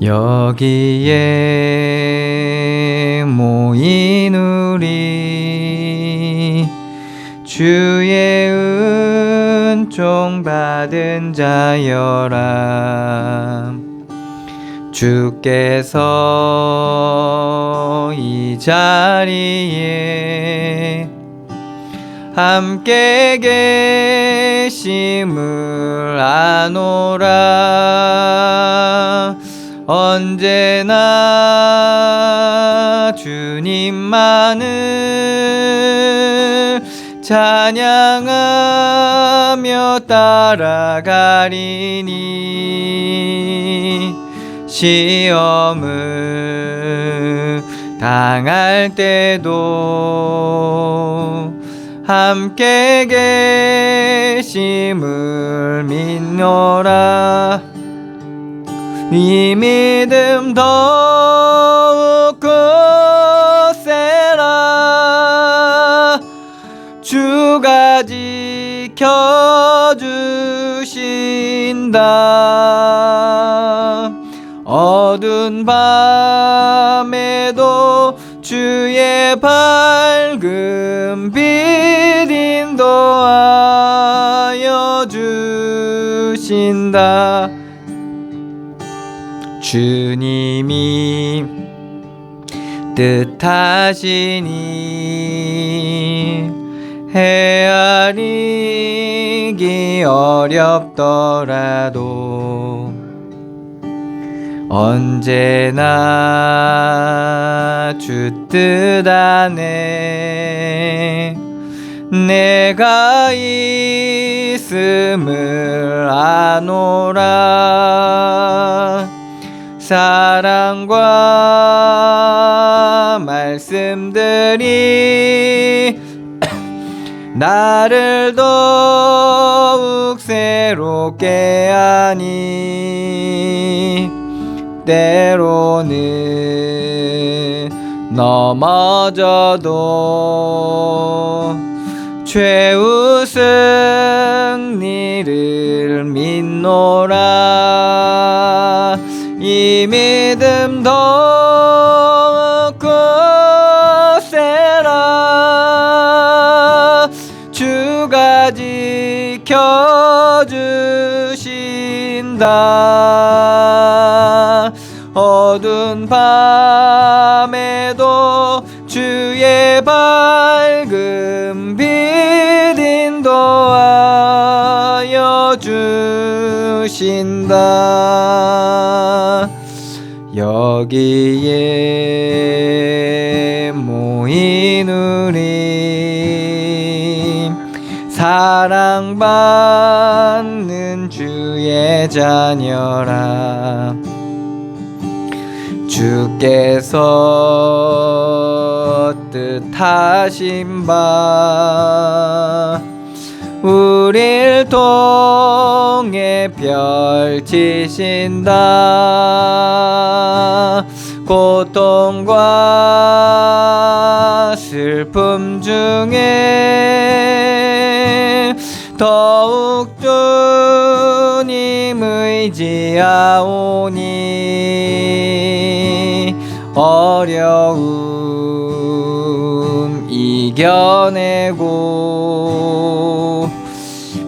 여기에 모인 우리 주의 은총 받은 자여라. 주께서 이 자리에 함께 계심을 아노라. 언제나 주님만을 찬양하며 따라가리니 시험을 당할 때도 함께 계심을 믿노라. 이 믿음 더욱 굳세라. 주가 지켜주신다. 어두운 밤에도 주의 밝은 빛 인도하여 주신다. 주님이 뜻하시니 헤아리기 어렵더라도 언제나 주 뜻 안에 내가 있음을 아노라. 사랑과 말씀들이 나를 더욱 새롭게 하니 때로는 넘어져도 최우승 니를 믿노라. 이 믿음 더욱 굳세라. 주가 지켜주신다. 어두운 밤에도 주의 밝은 빛 인도하여 주신다. 여기에 모인 우리 사랑받는 주의 자녀라. 주께서 뜻하신 바 우릴 통해 펼치신다. 고통과 슬픔 중에 더욱 주님 의지하오니 어려움 이겨내고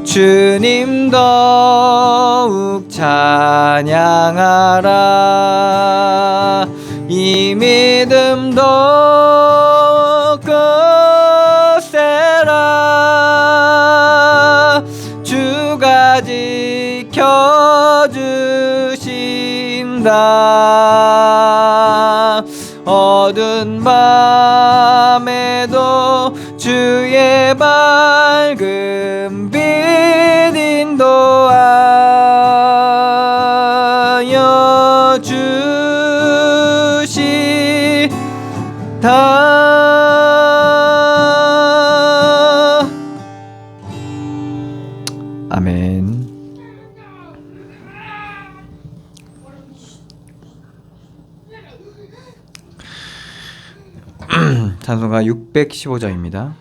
주님 더욱 찬양하라. 이 믿음 더욱 굳세라. 주가 지켜주신다. 어두운 밤에도 주의 밝은 빛 인도하여 주시다. 아멘. 찬송가 615장입니다.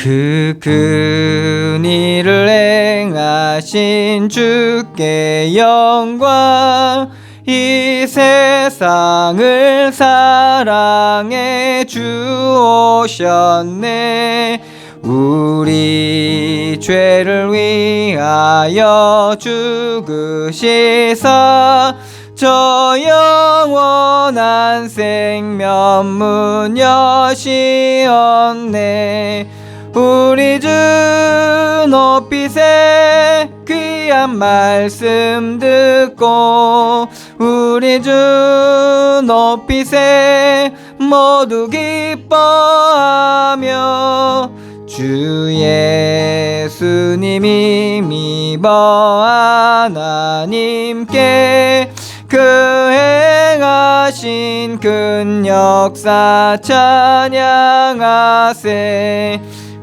큰 일을 행하신 주께 영광. 이 세상을 사랑해 주오셨네. 우리 죄를 위하여 죽으시사 저 영원한 생명문 여시었네. 우리 주 높이세 귀한 말씀 듣고 우리 주 높이세 모두 기뻐하며 주 예수님이 미버 하나님께 그 행하신 큰 역사 찬양하세.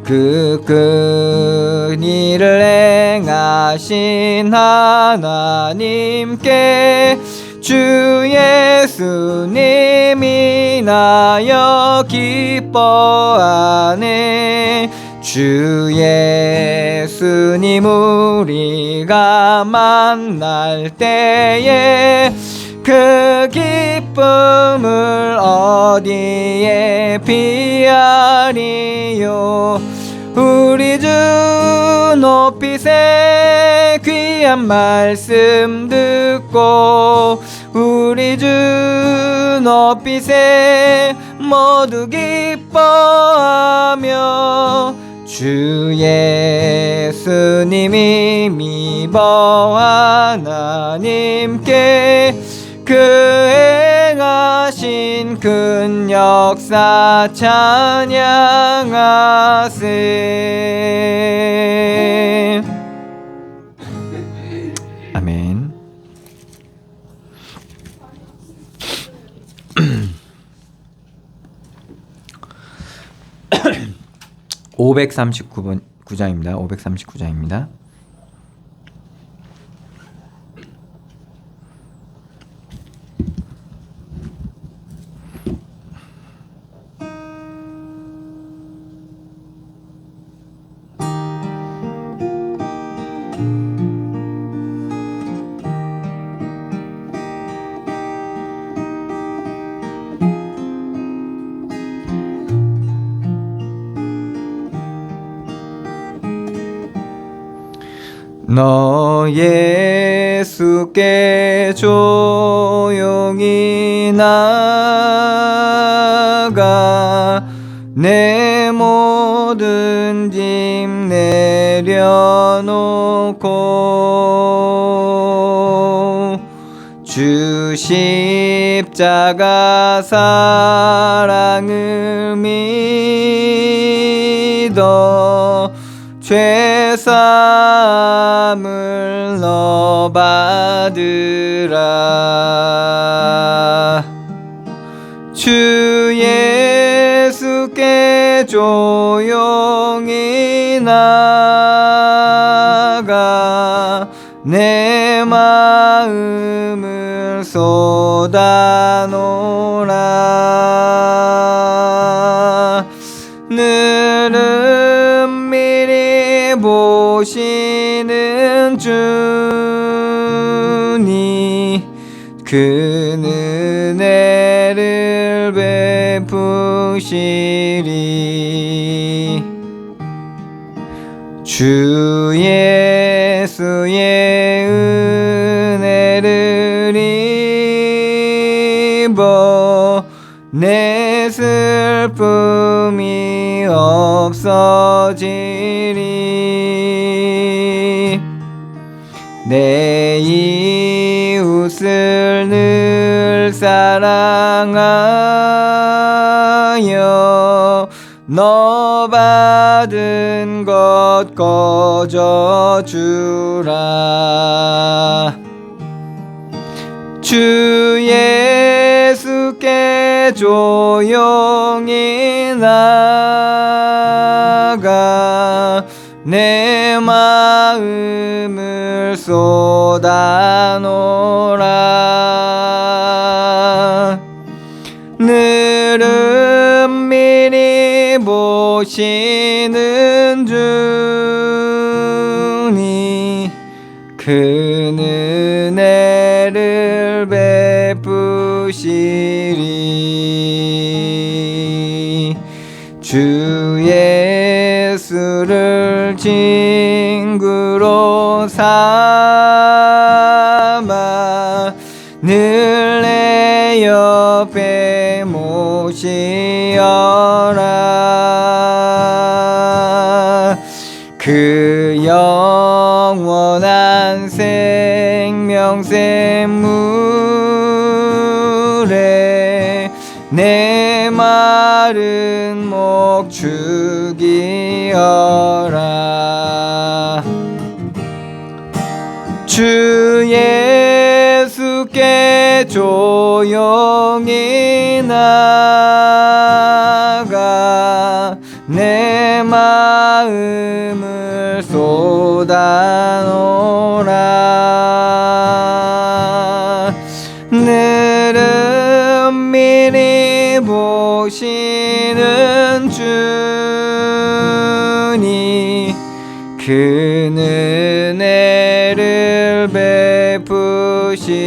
그 큰 일을 행하신 하나님께 주 예수님이 인하여 기뻐하네. 주 예수님 우리가 만날 때에 그 기쁨을 어디에 비하리요. 우리 주 높이세 귀한 말씀 듣고 우리 주 높이세 모두 기뻐하며 주 예수님이 미버 하나님께 그 행하신 큰 역사 찬양하세. 아멘. 539번 구장입니다. 539장입니다. 너 예수께 조용히 나가 내 모든 짐 내려놓고 주 십자가 사랑을 믿어 죄사함을 너 받으라. 주 예수께 조용히 나가 내 마음을 쏟아놓으라. 늘은 미리 보시는 주니 그 은혜를 베푸시리. 주 예수의 은혜를 입어 내 슬픔이 없어지리. 내 이웃을 늘 사랑하여 너 받은 것 거저주라. 주 예수께 조용히 나가 내 마음을 쏟아놓으라. 늘은 미리 보시는 주니 큰 은혜를 베푸시리. 주 예수를 친구로 삼아 늘 내 옆에 모시어라. 그 영원한 생명샘물에 내 마른 목 죽이어라. 주 예수께 조용히 나가 내 마음을 쏟아놓으라. 늘은 미리 보시는 주니 큰 은혜를 베푸시리.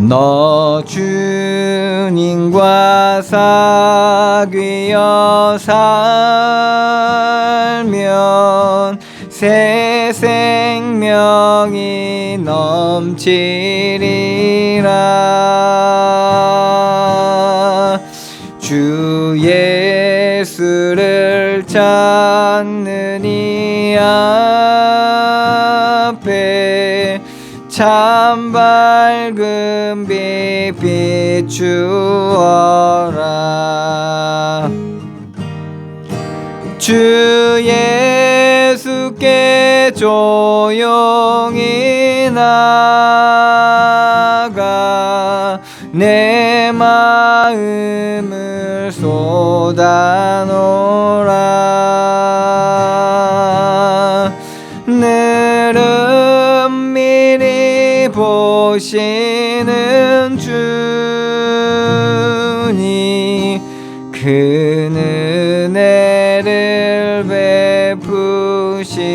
너 주님과 사귀어 살면 새 생명이 넘치리라. 주 예수를 찾는 이 앞에 참 밝은 빛 비추어라. 주 예수께 조용히 나가 내 마음을 쏟아놓으라. 늘은 미리 보시는 주니 큰 은혜를 베푸시리.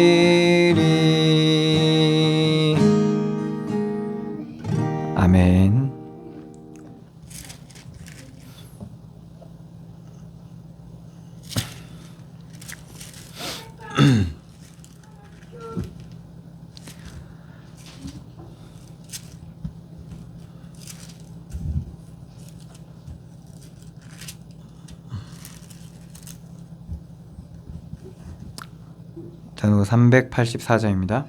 아멘. 전후 384장입니다.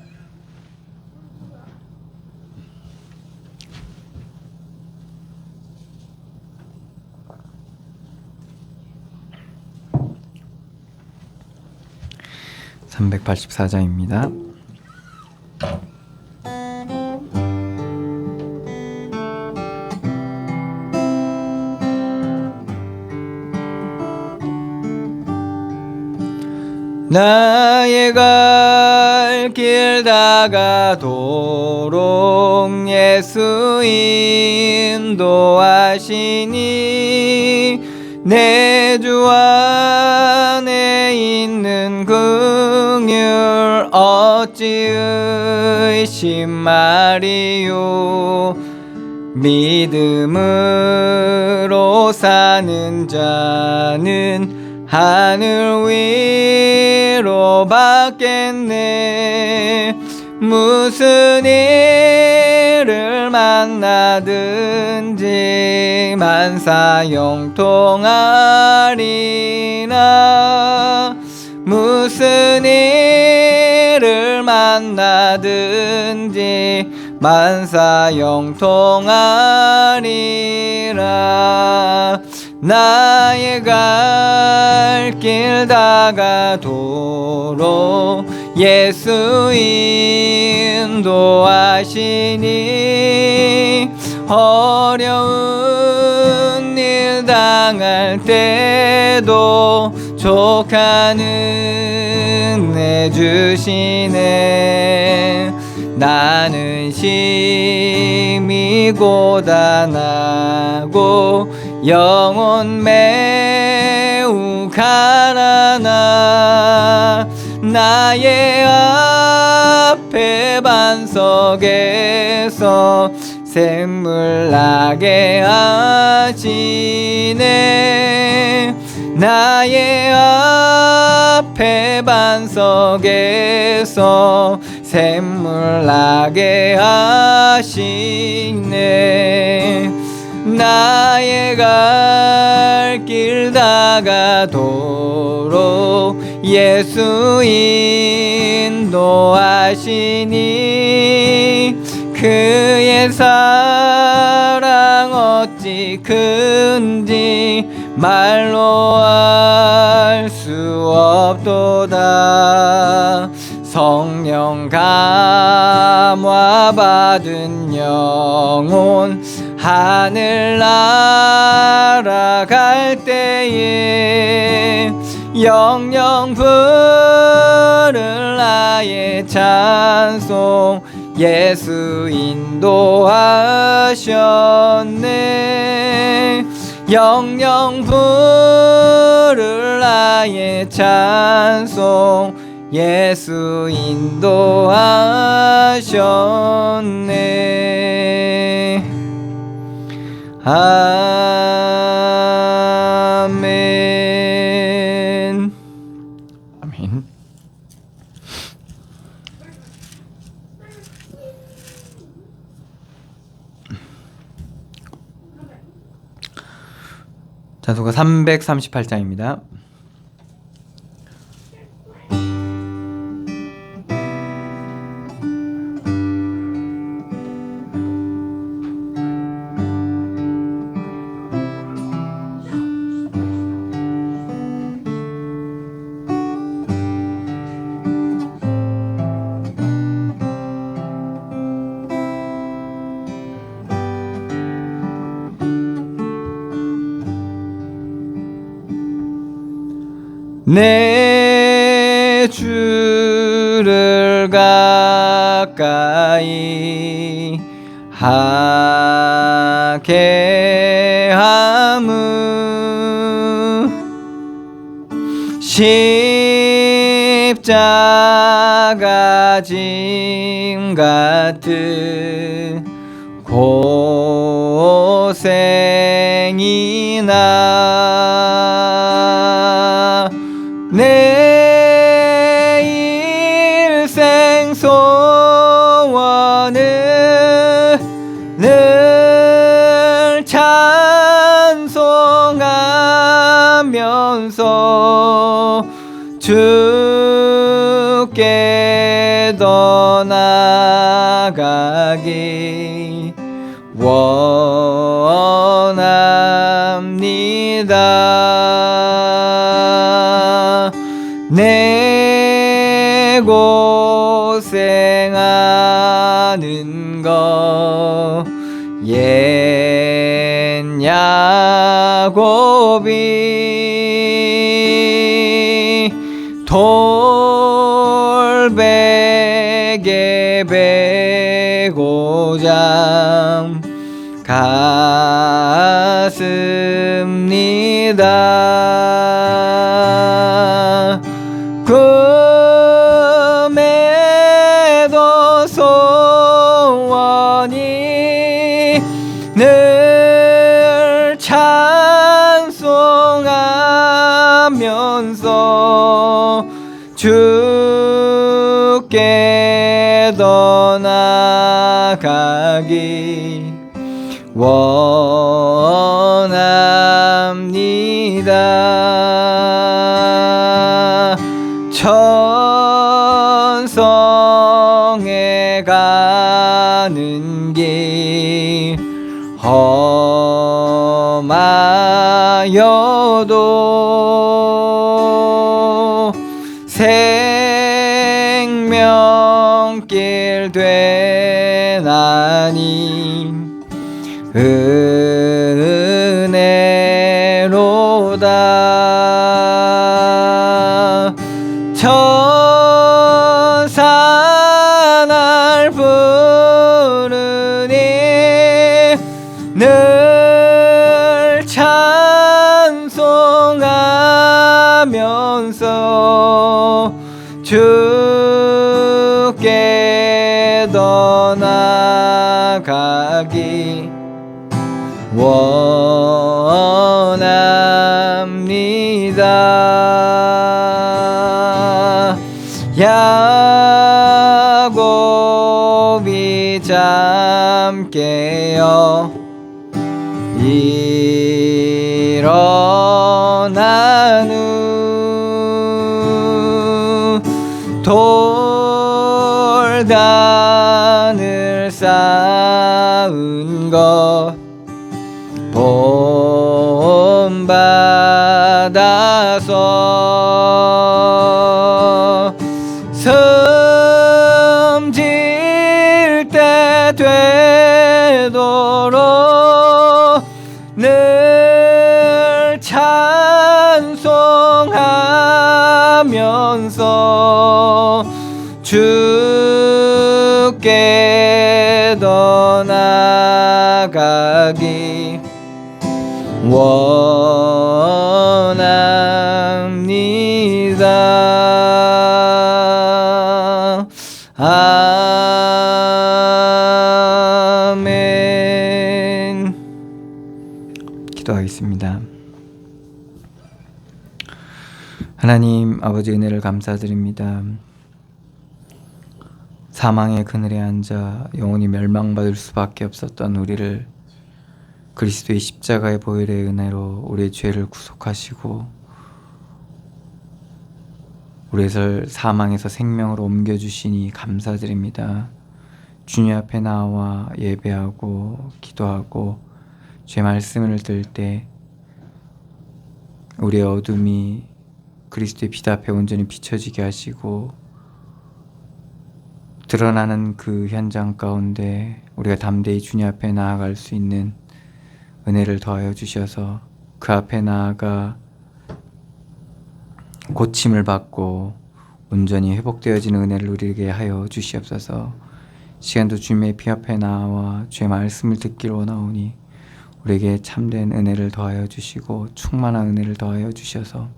(384장입니다) 나의 갈 길 다가도록 예수 인도하시니 내 주 안에 있는 긍휼 어찌 의심 말이요. 믿음으로 사는 자는 하늘 위로 받겠네. 무슨 일을 만나든지 만사 형통하리라. 무슨 일을 만나든지 만사 형통하리라. 나의 갈 길 다가도록 예수 인도하시니 어려운 일 당할 때도 족한 은혜 주시네. 나는 심히 고단하고 영혼 우가라나 나의 앞에 반석에서 샘물 나게 하시네 나의 앞에 반석에서 샘물 나게 하시네 나의 갈 길 다가도록 예수 인도하시니 그의 사랑 어찌 큰지 말로 알 수 없도다 성령 감화 받은 영혼 하늘 날아갈 때에 영영 부를 나의 찬송 예수 인도하셨네 영영 부를 나의 찬송 예수 인도하셨네 아멘 아멘 찬송가 338장입니다. 내 주를 가까이 하게 함은 십자가 짐 같은 고생이나 내 일생 소원을 늘 찬송하면서 주께 더 나아가기 원합니다. 내 고생하는 거 옛 야곱이 돌베개 베고자 갔습니다. 꿈에도 소원이 늘 찬송하면서 주께 더 나아가기 원합니다. 천성에 가는 길 험하여도 생명길 되나니 은혜로다. 천사 날 부르니 늘 찬송하 떠나가기 원합니다. 야곱이 잠 깨어 일어난 후 돌단을 쌓은 것 본받아서 섬질 때 되도록 늘 찬송하면서 주께 더 나아가기 원합니다. 아멘. 기도하겠습니다. 하나님 아버지 은혜를 감사드립니다. 사망의 그늘에 앉아 영원히 멸망받을 수밖에 없었던 우리를 그리스도의 십자가의 보혈의 은혜로 우리의 죄를 구속하시고 우리를 사망에서 생명으로 옮겨주시니 감사드립니다. 주님 앞에 나와 예배하고 기도하고 죄 말씀을 들 때 우리의 어둠이 그리스도의 빛 앞에 온전히 비춰지게 하시고 드러나는 그 현장 가운데 우리가 담대히 주님 앞에 나아갈 수 있는 은혜를 더하여 주셔서 그 앞에 나아가 고침을 받고 온전히 회복되어지는 은혜를 누리게 하여 주시옵소서. 시간도 주님의 피 앞에 나와 주의 말씀을 듣기를 원하오니 우리에게 참된 은혜를 더하여 주시고 충만한 은혜를 더하여 주셔서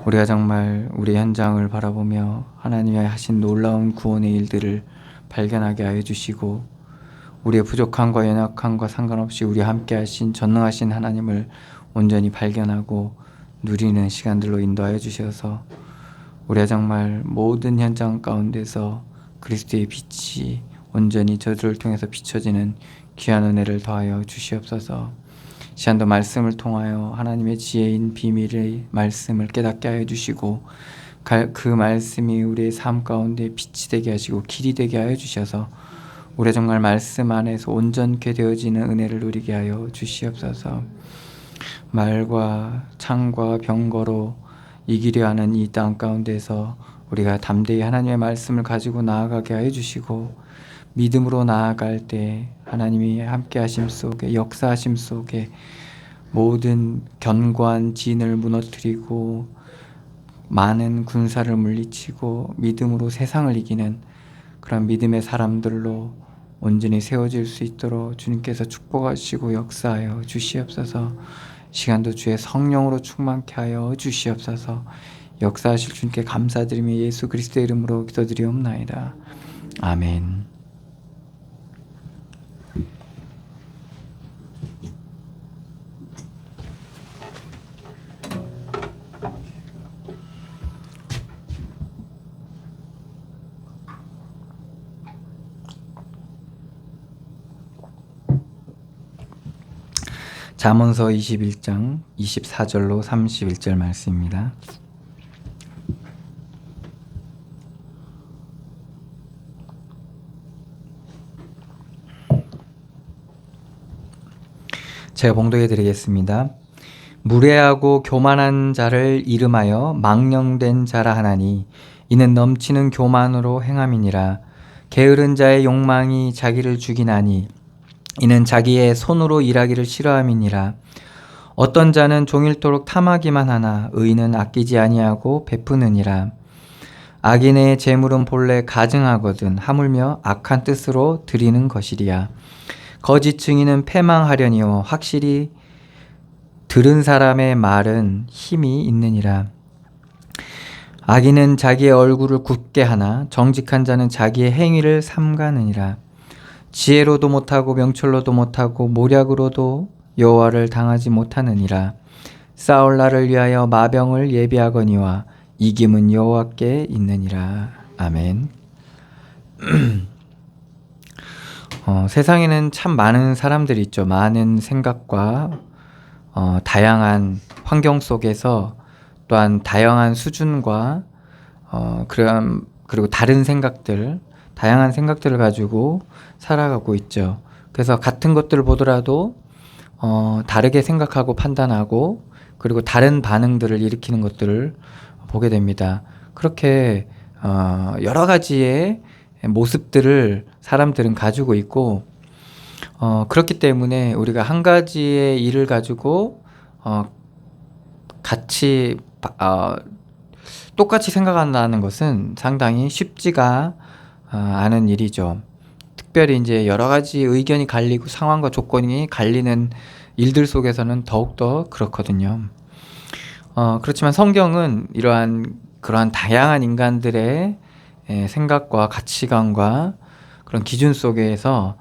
우리가 정말 우리 현장을 바라보며 하나님이 하신 놀라운 구원의 일들을 발견하게 하여 주시고 우리의 부족함과 연약함과 상관없이 우리와 함께 하신 전능하신 하나님을 온전히 발견하고 누리는 시간들로 인도하여 주셔서 우리가 정말 모든 현장 가운데서 그리스도의 빛이 온전히 저들을 통해서 비춰지는 귀한 은혜를 더하여 주시옵소서. 시간도 말씀을 통하여 하나님의 지혜인 비밀의 말씀을 깨닫게 하여 주시고 그 말씀이 우리의 삶 가운데 빛이 되게 하시고 길이 되게 하여 주셔서 우리가 정말 말씀 안에서 온전케 되어지는 은혜를 누리게 하여 주시옵소서. 말과 창과 병거로 이기려 하는 이 땅 가운데서 우리가 담대히 하나님의 말씀을 가지고 나아가게 하여 주시고 믿음으로 나아갈 때 하나님이 함께 하심 속에 역사하심 속에 모든 견고한 진을 무너뜨리고 많은 군사를 물리치고 믿음으로 세상을 이기는 그런 믿음의 사람들로 온전히 세워질 수 있도록 주님께서 축복하시고 역사하여 주시옵소서. 시간도 주의 성령으로 충만케 하여 주시옵소서. 역사하실 주님께 감사드리며 예수 그리스도의 이름으로 기도드리옵나이다. 아멘. 잠언서 21장 24절로 31절 말씀입니다. 제가 봉독해 드리겠습니다. 무례하고 교만한 자를 이름하여 망령된 자라 하나니 이는 넘치는 교만으로 행함이니라. 게으른 자의 욕망이 자기를 죽이나니 이는 자기의 손으로 일하기를 싫어함이니라. 어떤 자는 종일토록 탐하기만 하나 의인은 아끼지 아니하고 베푸느니라. 악인의 재물은 본래 가증하거든 하물며 악한 뜻으로 드리는 것이리야. 거짓 증인은 패망하려니요 확실히 들은 사람의 말은 힘이 있느니라. 악인은 자기의 얼굴을 굳게 하나 정직한 자는 자기의 행위를 삼가느니라. 지혜로도 못하고 명철로도 못하고 모략으로도 여호와를 당하지 못하느니라. 싸울 날을 위하여 마병을 예비하거니와 이김은 여호와께 있느니라. 아멘. 세상에는 참 많은 사람들이 있죠. 많은 생각과 다양한 환경 속에서 또한 다양한 수준과 그리고 다른 생각들, 다양한 생각들을 가지고 살아가고 있죠. 그래서 같은 것들을 보더라도 다르게 생각하고 판단하고 그리고 다른 반응들을 일으키는 것들을 보게 됩니다. 그렇게 여러 가지의 모습들을 사람들은 가지고 있고 그렇기 때문에 우리가 한 가지의 일을 가지고 같이 똑같이 생각한다는 것은 상당히 쉽지가 않은 일이죠. 특별히 이제 여러 가지 의견이 갈리고 상황과 조건이 갈리는 일들 속에서는 더욱더 그렇거든요. 그렇지만 성경은 그러한 다양한 인간들의 생각과 가치관과 그런 기준 속에서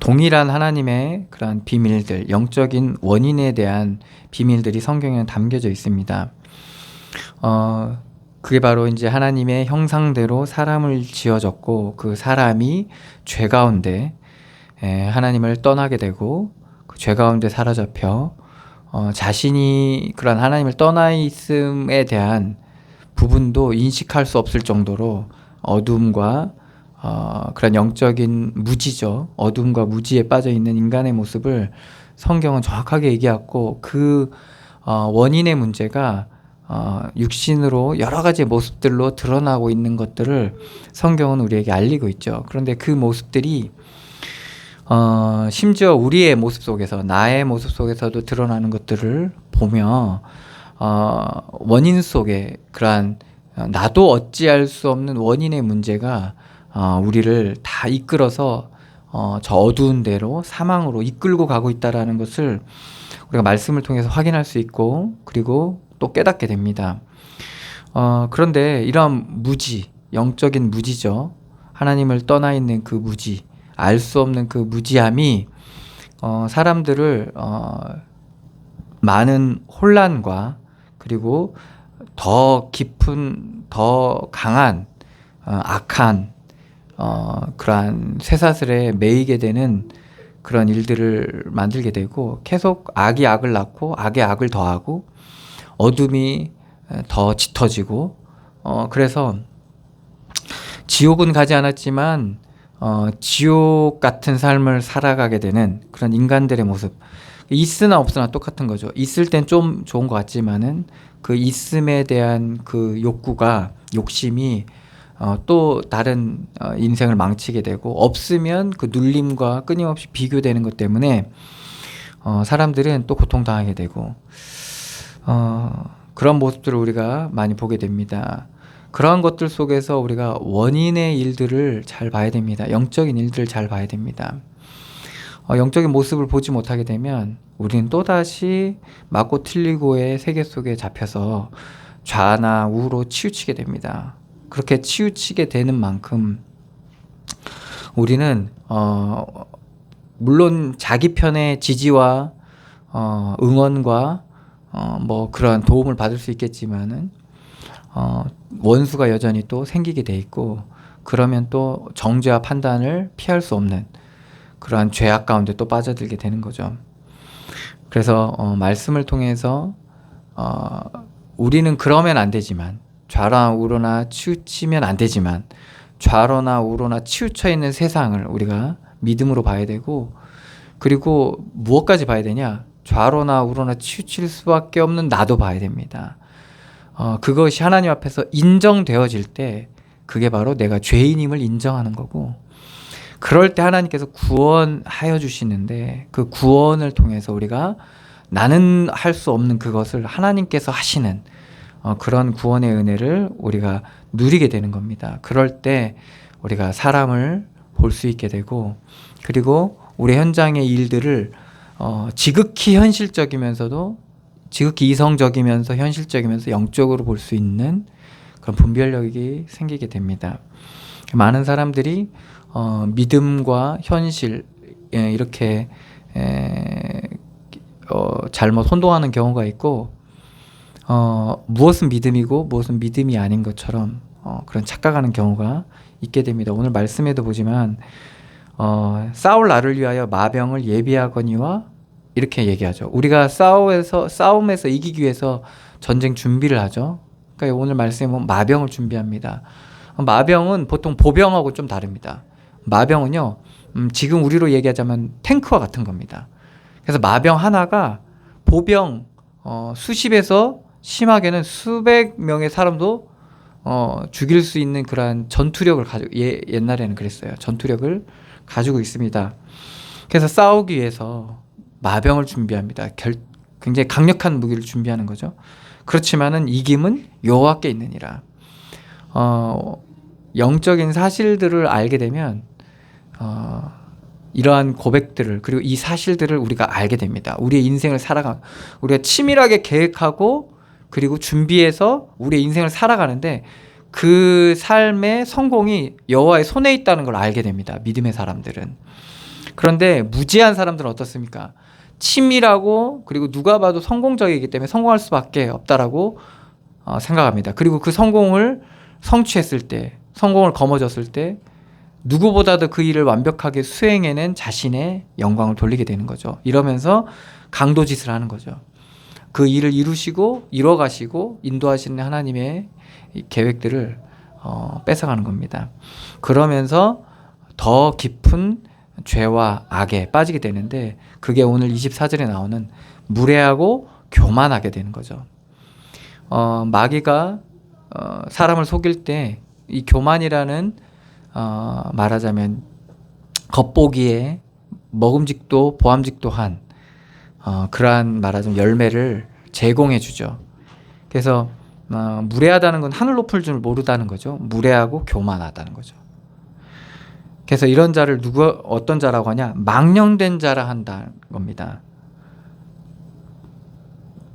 동일한 하나님의 그러한 비밀들, 영적인 원인에 대한 비밀들이 성경에는 담겨져 있습니다. 그게 바로 이제 하나님의 형상대로 사람을 지어졌고 그 사람이 죄 가운데 하나님을 떠나게 되고 그 죄 가운데 사로잡혀 자신이 그런 하나님을 떠나 있음에 대한 부분도 인식할 수 없을 정도로 어둠과 그런 영적인 무지죠. 어둠과 무지에 빠져 있는 인간의 모습을 성경은 정확하게 얘기하고 그 원인의 문제가 육신으로 여러 가지 모습들로 드러나고 있는 것들을 성경은 우리에게 알리고 있죠. 그런데 그 모습들이 심지어 우리의 모습 속에서, 나의 모습 속에서도 드러나는 것들을 보며 원인 속에 그러한 나도 어찌할 수 없는 원인의 문제가 우리를 다 이끌어서 저 어두운 데로 사망으로 이끌고 가고 있다라는 것을 우리가 말씀을 통해서 확인할 수 있고 그리고 또 깨닫게 됩니다. 그런데 이런 무지, 영적인 무지죠. 하나님을 떠나 있는 그 무지, 알 수 없는 그 무지함이 사람들을 많은 혼란과 그리고 더 깊은, 더 강한 악한 그러한 쇠사슬에 매이게 되는 그런 일들을 만들게 되고 계속 악이 악을 낳고 악에 악을 더하고 어둠이 더 짙어지고 그래서 지옥은 가지 않았지만 지옥 같은 삶을 살아가게 되는 그런 인간들의 모습, 있으나 없으나 똑같은 거죠. 있을 땐 좀 좋은 것 같지만은 그 있음에 대한 그 욕심이 또 다른 인생을 망치게 되고 없으면 그 눌림과 끊임없이 비교되는 것 때문에 사람들은 또 고통당하게 되고 그런 모습들을 우리가 많이 보게 됩니다. 그러한 것들 속에서 우리가 원인의 일들을 잘 봐야 됩니다. 영적인 일들을 잘 봐야 됩니다. 영적인 모습을 보지 못하게 되면 우리는 또다시 맞고 틀리고의 세계 속에 잡혀서 좌나 우로 치우치게 됩니다. 그렇게 치우치게 되는 만큼 우리는 물론 자기 편의 지지와 응원과 뭐 그런 도움을 받을 수 있겠지만은 원수가 여전히 또 생기게 돼 있고 그러면 또 정죄와 판단을 피할 수 없는 그러한 죄악 가운데 또 빠져들게 되는 거죠. 그래서 말씀을 통해서 우리는 그러면 안 되지만 좌로나 우로나 치우치면 안 되지만 좌로나 우로나 치우쳐 있는 세상을 우리가 믿음으로 봐야 되고 그리고 무엇까지 봐야 되냐? 좌로나 우로나 치우칠 수밖에 없는 나도 봐야 됩니다. 그것이 하나님 앞에서 인정되어질 때 그게 바로 내가 죄인임을 인정하는 거고 그럴 때 하나님께서 구원하여 주시는데 그 구원을 통해서 우리가 나는 할 수 없는 그것을 하나님께서 하시는 그런 구원의 은혜를 우리가 누리게 되는 겁니다. 그럴 때 우리가 사람을 볼 수 있게 되고 그리고 우리 현장의 일들을 지극히 현실적이면서도 지극히 이성적이면서 현실적이면서 영적으로 볼 수 있는 그런 분별력이 생기게 됩니다. 많은 사람들이 믿음과 현실 이렇게 잘못 혼동하는 경우가 있고 무엇은 믿음이고 무엇은 믿음이 아닌 것처럼 그런 착각하는 경우가 있게 됩니다. 오늘 말씀에도 보지만 싸울 날을 위하여 마병을 예비하거니와 이렇게 얘기하죠. 우리가 싸움에서 이기기 위해서 전쟁 준비를 하죠. 그러니까 오늘 말씀에 보면 마병을 준비합니다. 마병은 보통 보병하고 좀 다릅니다. 마병은요, 지금 우리로 얘기하자면 탱크와 같은 겁니다. 그래서 마병 하나가 보병 수십에서 심하게는 수백 명의 사람도 죽일 수 있는 그러한 전투력을 가지고 옛날에는 그랬어요. 전투력을 가지고 있습니다. 그래서 싸우기 위해서 마병을 준비합니다. 굉장히 강력한 무기를 준비하는 거죠. 그렇지만은 이김은 여호와께 있느니라. 영적인 사실들을 알게 되면 이러한 고백들을 그리고 이 사실들을 우리가 알게 됩니다. 우리의 인생을 우리가 치밀하게 계획하고 그리고 준비해서 우리의 인생을 살아가는데 그 삶의 성공이 여호와의 손에 있다는 걸 알게 됩니다. 믿음의 사람들은. 그런데 무지한 사람들은 어떻습니까? 치밀하고 그리고 누가 봐도 성공적이기 때문에 성공할 수밖에 없다라고 생각합니다. 그리고 그 성공을 성취했을 때, 성공을 거머쥐었을 때 누구보다도 그 일을 완벽하게 수행해낸 자신의 영광을 돌리게 되는 거죠. 이러면서 강도짓을 하는 거죠. 그 일을 이루시고 이뤄가시고 인도하시는 하나님의 계획들을 뺏어가는 겁니다. 그러면서 더 깊은 죄와 악에 빠지게 되는데 그게 오늘 24절에 나오는 무례하고 교만하게 되는 거죠. 마귀가 사람을 속일 때 이 교만이라는 말하자면 겉보기에 먹음직도 보암직도 한 그러한 말하자면 열매를 제공해 주죠. 그래서 무례하다는 건 하늘 높을 줄 모르다는 거죠. 무례하고 교만하다는 거죠. 그래서 이런 자를 어떤 자라고 하냐? 망령된 자라 한다는 겁니다.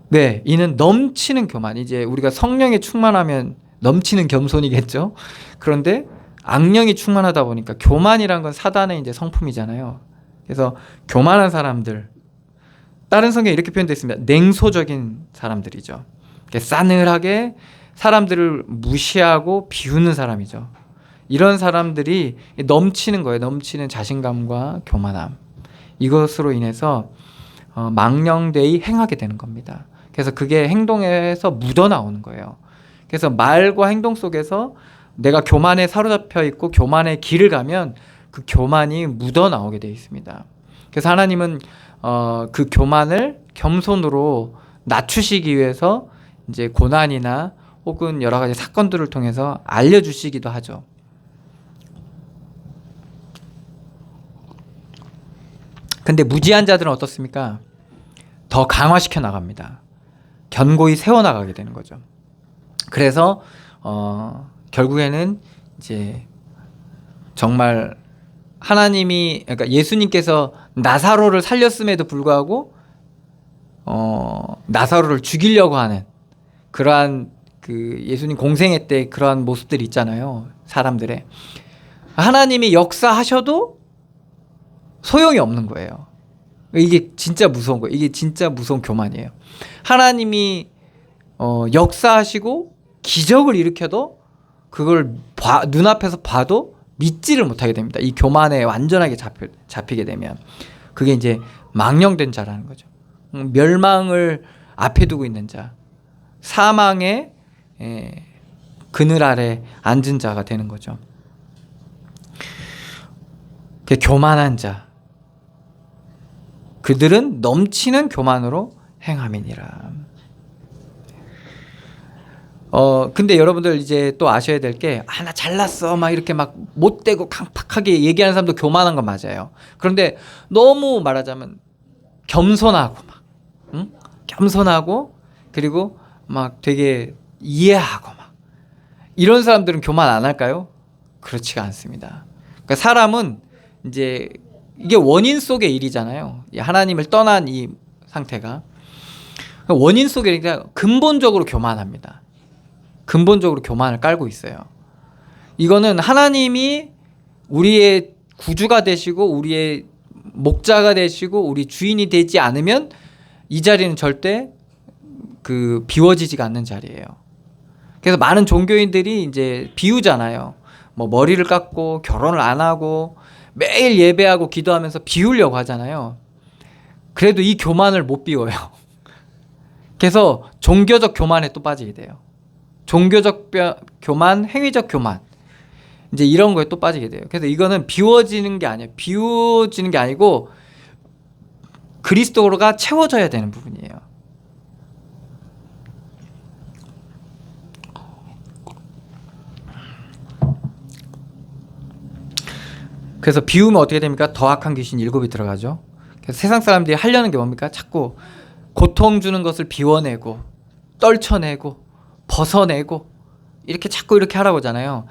네, 이는 넘치는 교만. 이제 우리가 성령에 충만하면 넘치는 겸손이겠죠. 그런데 악령이 충만하다 보니까 교만이란 건 사단의 이제 성품이잖아요. 그래서 교만한 사람들, 다른 성경에 이렇게 표현되어 있습니다. 냉소적인 사람들이죠. 싸늘하게 사람들을 무시하고 비웃는 사람이죠. 이런 사람들이 넘치는 거예요. 넘치는 자신감과 교만함. 이것으로 인해서 망령되이 행하게 되는 겁니다. 그래서 그게 행동에서 묻어나오는 거예요. 그래서 말과 행동 속에서 내가 교만에 사로잡혀 있고 교만의 길을 가면 그 교만이 묻어나오게 되어 있습니다. 그래서 하나님은 그 교만을 겸손으로 낮추시기 위해서 이제 고난이나 혹은 여러 가지 사건들을 통해서 알려주시기도 하죠. 근데 무지한 자들은 어떻습니까? 더 강화시켜 나갑니다. 견고히 세워나가게 되는 거죠. 그래서 결국에는 이제 정말 하나님이 그러니까 예수님께서 나사로를 살렸음에도 불구하고 나사로를 죽이려고 하는 그러한 그 예수님 공생애 때 그러한 모습들이 있잖아요. 사람들의 하나님이 역사하셔도 소용이 없는 거예요. 이게 진짜 무서운 거예요. 이게 진짜 무서운 교만이에요. 하나님이 역사하시고 기적을 일으켜도 그걸 눈앞에서 봐도 믿지를 못하게 됩니다. 이 교만에 완전하게 잡히게 되면 그게 이제 망령된 자라는 거죠. 멸망을 앞에 두고 있는 자, 사망의 그늘 아래 앉은 자가 되는 거죠. 교만한 자, 그들은 넘치는 교만으로 행함이니라. 근데 여러분들 이제 또 아셔야 될 게, 나 잘났어. 막 이렇게 막 못되고 강팍하게 얘기하는 사람도 교만한 건 맞아요. 그런데 너무 말하자면 겸손하고 막, 겸손하고 그리고 막 되게 이해하고 막 이런 사람들은 교만 안 할까요? 그렇지가 않습니다. 그러니까 사람은 이제 이게 원인 속의 일이잖아요. 하나님을 떠난 이 상태가 원인 속에 그냥 근본적으로 교만합니다. 근본적으로 교만을 깔고 있어요. 이거는 하나님이 우리의 구주가 되시고 우리의 목자가 되시고 우리 주인이 되지 않으면 이 자리는 절대 비워지지가 않는 자리예요. 그래서 많은 종교인들이 이제 비우잖아요. 뭐 머리를 깎고 결혼을 안 하고 매일 예배하고 기도하면서 비우려고 하잖아요. 그래도 이 교만을 못 비워요. 그래서 종교적 교만에 또 빠지게 돼요. 종교적 교만, 행위적 교만. 이제 이런 거에 또 빠지게 돼요. 그래서 이거는 비워지는 게 아니에요. 비워지는 게 아니고 그리스도가 채워져야 되는 부분이에요. 그래서 비우면 어떻게 됩니까? 더 악한 귀신 7이 들어가죠. 그래서 세상 사람들이 하려는 게 뭡니까? 자꾸 고통 주는 것을 비워내고 떨쳐내고 벗어내고 이렇게 자꾸 이렇게 하라고 하잖아요.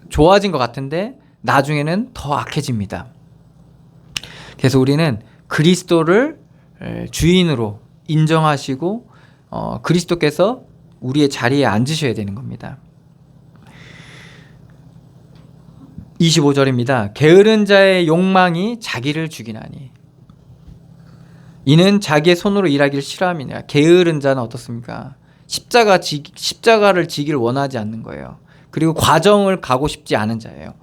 좋아진 것 같은데 나중에는 더 악해집니다. 그래서 우리는 그리스도를 주인으로 인정하시고 그리스도께서 우리의 자리에 앉으셔야 되는 겁니다. 25절입니다. 게으른 자의 욕망이 자기를 죽이나니 이는 자기의 손으로 일하기를 싫어함이니라. 게으른 자는 어떻습니까? 십자가를 지기를 원하지 않는 거예요. 그리고 과정을 가고 싶지 않은 자예요.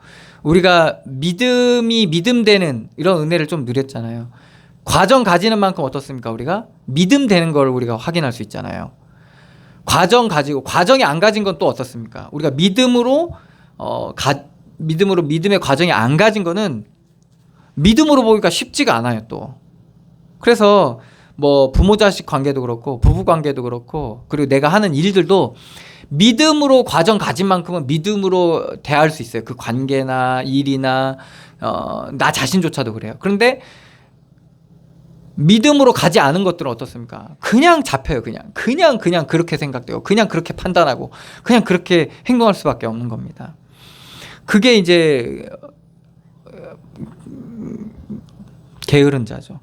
우리가 믿음되는 이런 은혜를 좀 누렸잖아요. 과정 가지는 만큼 어떻습니까? 우리가 믿음 되는 걸 우리가 확인할 수 있잖아요. 과정 가지고 과정이 안 가진 건 또 어떻습니까? 우리가 믿음의 과정이 안 가진 거는 믿음으로 보기가 쉽지가 않아요, 또. 그래서 뭐 부모 자식 관계도 그렇고 부부 관계도 그렇고 그리고 내가 하는 일들도 믿음으로 과정 가진 만큼은 믿음으로 대할 수 있어요. 그 관계나 일이나 나 자신조차도 그래요. 그런데 믿음으로 가지 않은 것들은 어떻습니까? 그냥 잡혀요. 그냥 그렇게 생각되고 그냥 그렇게 판단하고 그냥 그렇게 행동할 수밖에 없는 겁니다. 그게 이제 게으른 자죠.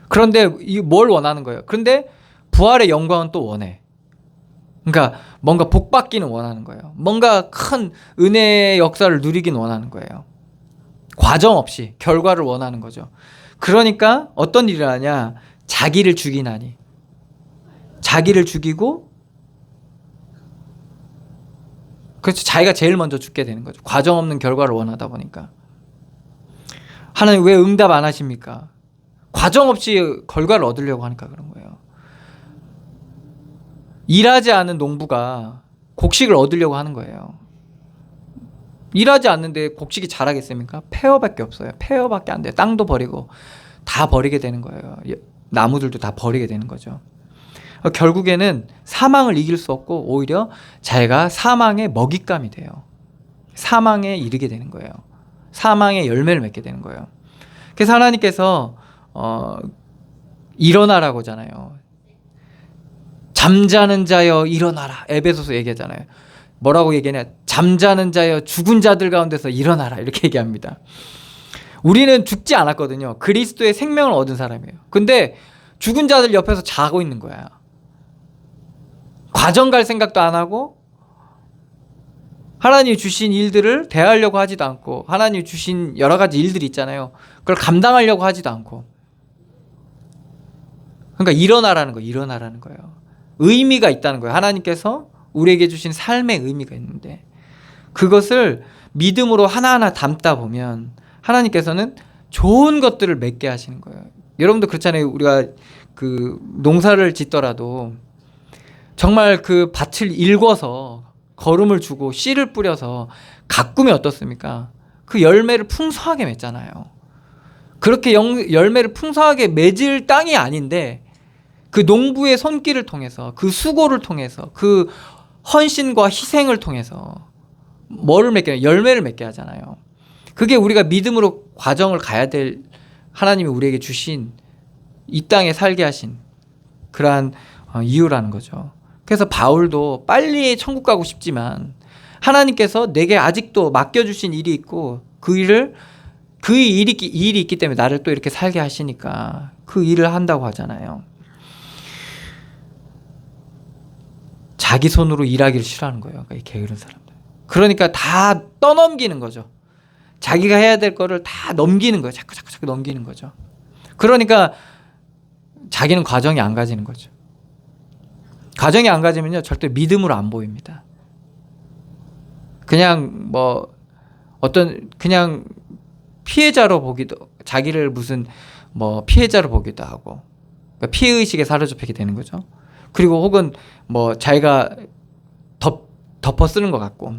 그런데 뭘 원하는 거예요? 그런데 부활의 영광은 또 원해. 그러니까 뭔가 복받기는 원하는 거예요. 뭔가 큰 은혜의 역사를 누리긴 원하는 거예요. 과정 없이 결과를 원하는 거죠. 그러니까 어떤 일을 하냐? 자기를 죽이나니. 자기를 죽이고 그렇죠. 자기가 제일 먼저 죽게 되는 거죠. 과정 없는 결과를 원하다 보니까. 하나님 왜 응답 안 하십니까? 과정 없이 결과를 얻으려고 하니까 그런 거예요. 일하지 않은 농부가 곡식을 얻으려고 하는 거예요. 일하지 않는데 곡식이 자라겠습니까? 폐허밖에 없어요. 폐허밖에 안 돼요. 땅도 버리고 다 버리게 되는 거예요. 나무들도 다 버리게 되는 거죠. 결국에는 사망을 이길 수 없고 오히려 자기가 사망의 먹잇감이 돼요. 사망에 이르게 되는 거예요. 사망의 열매를 맺게 되는 거예요. 그래서 하나님께서 일어나라고 하잖아요. 잠자는 자여 일어나라. 에베소서 얘기하잖아요. 뭐라고 얘기하냐? 잠자는 자여 죽은 자들 가운데서 일어나라. 이렇게 얘기합니다. 우리는 죽지 않았거든요. 그리스도의 생명을 얻은 사람이에요. 근데 죽은 자들 옆에서 자고 있는 거야. 과정 갈 생각도 안 하고 하나님이 주신 일들을 대하려고 하지도 않고 하나님이 주신 여러 가지 일들이 있잖아요. 그걸 감당하려고 하지도 않고 그러니까 일어나라는 거예요. 의미가 있다는 거예요. 하나님께서 우리에게 주신 삶의 의미가 있는데 그것을 믿음으로 하나하나 담다 보면 하나님께서는 좋은 것들을 맺게 하시는 거예요. 여러분도 그렇잖아요. 우리가 그 농사를 짓더라도 정말 그 밭을 일궈서 거름을 주고 씨를 뿌려서 가꾸면 어떻습니까? 그 열매를 풍성하게 맺잖아요. 그렇게 열매를 풍성하게 맺을 땅이 아닌데 그 농부의 손길을 통해서 그 수고를 통해서 그 헌신과 희생을 통해서 뭐를 맺게 열매를 맺게 하잖아요. 그게 우리가 믿음으로 과정을 가야 될 하나님이 우리에게 주신 이 땅에 살게 하신 그러한 이유라는 거죠. 그래서 바울도 빨리 천국 가고 싶지만 하나님께서 내게 아직도 맡겨주신 일이 있고 그 일이 있기 때문에 나를 또 이렇게 살게 하시니까 그 일을 한다고 하잖아요. 자기 손으로 일하기를 싫어하는 거예요. 이 게으른 사람들. 그러니까 다 떠넘기는 거죠. 자기가 해야 될 거를 다 넘기는 거예요. 자꾸 넘기는 거죠. 그러니까 자기는 과정이 안 가지는 거죠. 과정이 안 가지면요, 절대 믿음으로 안 보입니다. 그냥 뭐 어떤 그냥 피해자로 보기도, 자기를 무슨 뭐 피해자로 보기도 하고, 그러니까 피해 의식에 사로잡히게 되는 거죠. 그리고 혹은 뭐 자기가 덮어 쓰는 것 같고,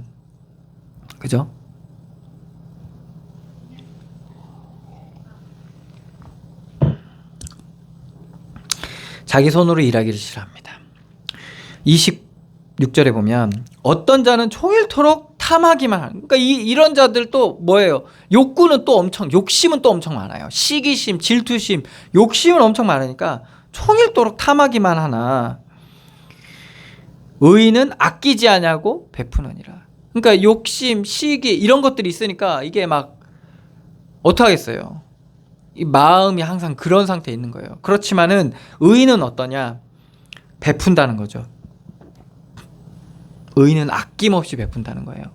그죠? 자기 손으로 일하기를 싫어합니다. 26절에 보면 어떤 자는 종일토록 탐하기만 하는, 그러니까 이런 자들 또 뭐예요? 욕심은 또 엄청 많아요. 시기심, 질투심, 욕심은 엄청 많으니까 종일토록 탐하기만 하나 의인은 아끼지 아니하고 베푸느니라. 그러니까 욕심, 시기 이런 것들이 있으니까 이게 막 어떡하겠어요? 이 마음이 항상 그런 상태에 있는 거예요. 그렇지만은 의인은 어떠냐? 베푼다는 거죠. 의인은 아낌없이 베푼다는 거예요.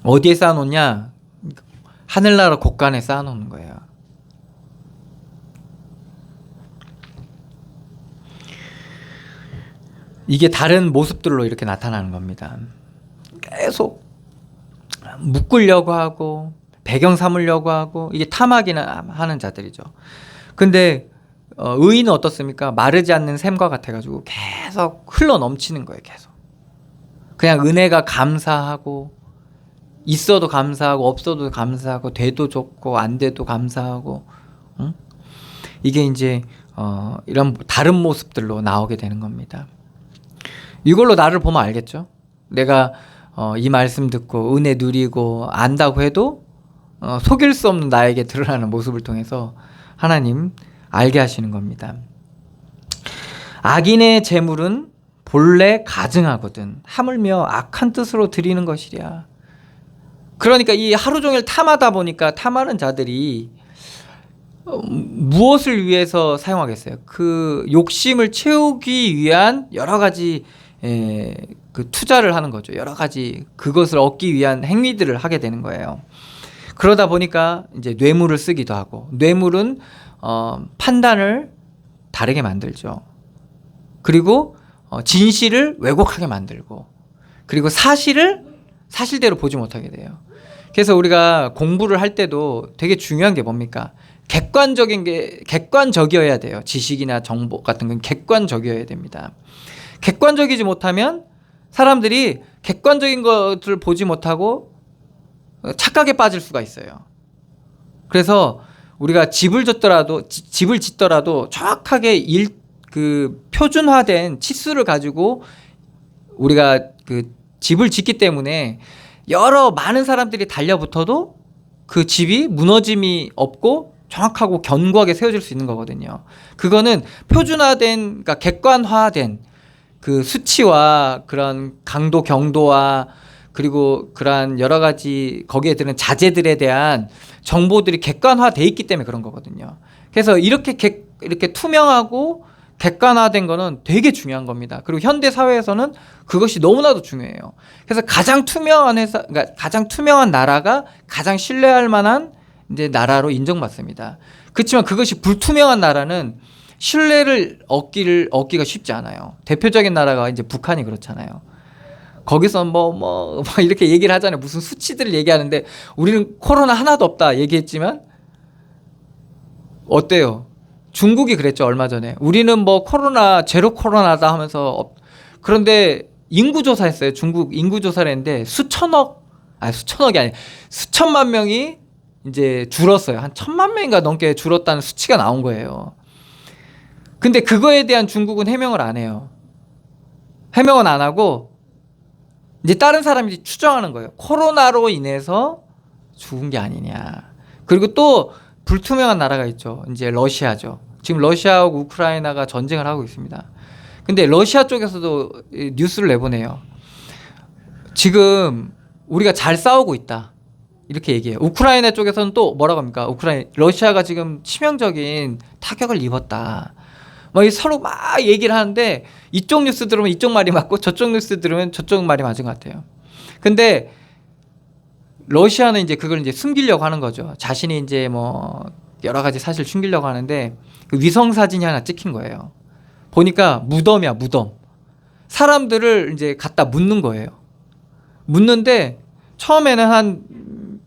어디에 쌓아놓냐? 하늘나라 곳간에 쌓아놓는 거예요. 이게 다른 모습들로 이렇게 나타나는 겁니다. 계속 묶으려고 하고 배경 삼으려고 하고, 이게 탐하기나 하는 자들이죠. 근데 의인은 어떻습니까? 마르지 않는 샘과 같아가지고 계속 흘러 넘치는 거예요. 계속 그냥 은혜가 감사하고, 있어도 감사하고 없어도 감사하고, 돼도 좋고 안 돼도 감사하고, 응? 이게 이제 이런 다른 모습들로 나오게 되는 겁니다. 이걸로 나를 보면 알겠죠? 내가 이 말씀 듣고 은혜 누리고 안다고 해도 속일 수 없는 나에게 드러나는 모습을 통해서 하나님 알게 하시는 겁니다. 악인의 재물은 본래 가증하거든 하물며 악한 뜻으로 드리는 것이랴. 그러니까 이 하루 종일 탐하다 보니까 탐하는 자들이 무엇을 위해서 사용하겠어요? 그 욕심을 채우기 위한 여러 가지 그 투자를 하는 거죠. 여러 가지 그것을 얻기 위한 행위들을 하게 되는 거예요. 그러다 보니까 이제 뇌물을 쓰기도 하고, 뇌물은 판단을 다르게 만들죠. 그리고 진실을 왜곡하게 만들고, 그리고 사실을 사실대로 보지 못하게 돼요. 그래서 우리가 공부를 할 때도 되게 중요한 게 뭡니까? 객관적이어야 돼요. 지식이나 정보 같은 건 객관적이어야 됩니다. 객관적이지 못하면 사람들이 객관적인 것을 보지 못하고 착각에 빠질 수가 있어요. 그래서 우리가 집을 짓더라도 정확하게 그 표준화된 치수를 가지고 우리가 그 집을 짓기 때문에 많은 사람들이 달려붙어도 그 집이 무너짐이 없고 정확하고 견고하게 세워질 수 있는 거거든요. 그거는 표준화된, 그러니까 객관화된 그 수치와 그런 강도, 경도와 그리고 그러한 여러 가지 거기에 드는 자재들에 대한 정보들이 객관화돼 있기 때문에 그런 거거든요. 그래서 이렇게 투명하고 객관화된 거는 되게 중요한 겁니다. 그리고 현대 사회에서는 그것이 너무나도 중요해요. 그래서 가장 투명한 그러니까 가장 투명한 나라가 가장 신뢰할 만한 이제 나라로 인정받습니다. 그렇지만 그것이 불투명한 나라는 신뢰를 얻기가 쉽지 않아요. 대표적인 나라가 이제 북한이 그렇잖아요. 거기서 뭐 이렇게 얘기를 하잖아요. 무슨 수치들을 얘기하는데 우리는 코로나 하나도 없다 얘기했지만 어때요? 중국이 그랬죠. 얼마 전에 우리는 뭐 제로 코로나다 하면서 그런데 인구조사했어요. 중국 인구조사를 했는데 수천억이 아니 수천만 명이 이제 줄었어요. 한 1,000만 명인가 넘게 줄었다는 수치가 나온 거예요. 근데 그거에 대한 중국은 해명을 안 해요. 해명은 안 하고 이제 다른 사람이 추정하는 거예요. 코로나로 인해서 죽은 게 아니냐. 그리고 또 불투명한 나라가 있죠. 이제 러시아죠. 지금 러시아하고 우크라이나가 전쟁을 하고 있습니다. 근데 러시아 쪽에서도 뉴스를 내보내요. 지금 우리가 잘 싸우고 있다. 이렇게 얘기해요. 우크라이나 쪽에서는 또 뭐라고 합니까? 러시아가 지금 치명적인 타격을 입었다. 막 서로 막 얘기를 하는데 이쪽 뉴스 들으면 이쪽 말이 맞고 저쪽 뉴스 들으면 저쪽 말이 맞은 것 같아요. 근데 러시아는 이제 그걸 이제 숨기려고 하는 거죠. 자신이 이제 뭐 여러 가지 사실 숨기려고 하는데 그 위성 사진이 하나 찍힌 거예요. 보니까 무덤이야, 무덤. 사람들을 이제 갖다 묻는 거예요. 묻는데 처음에는 한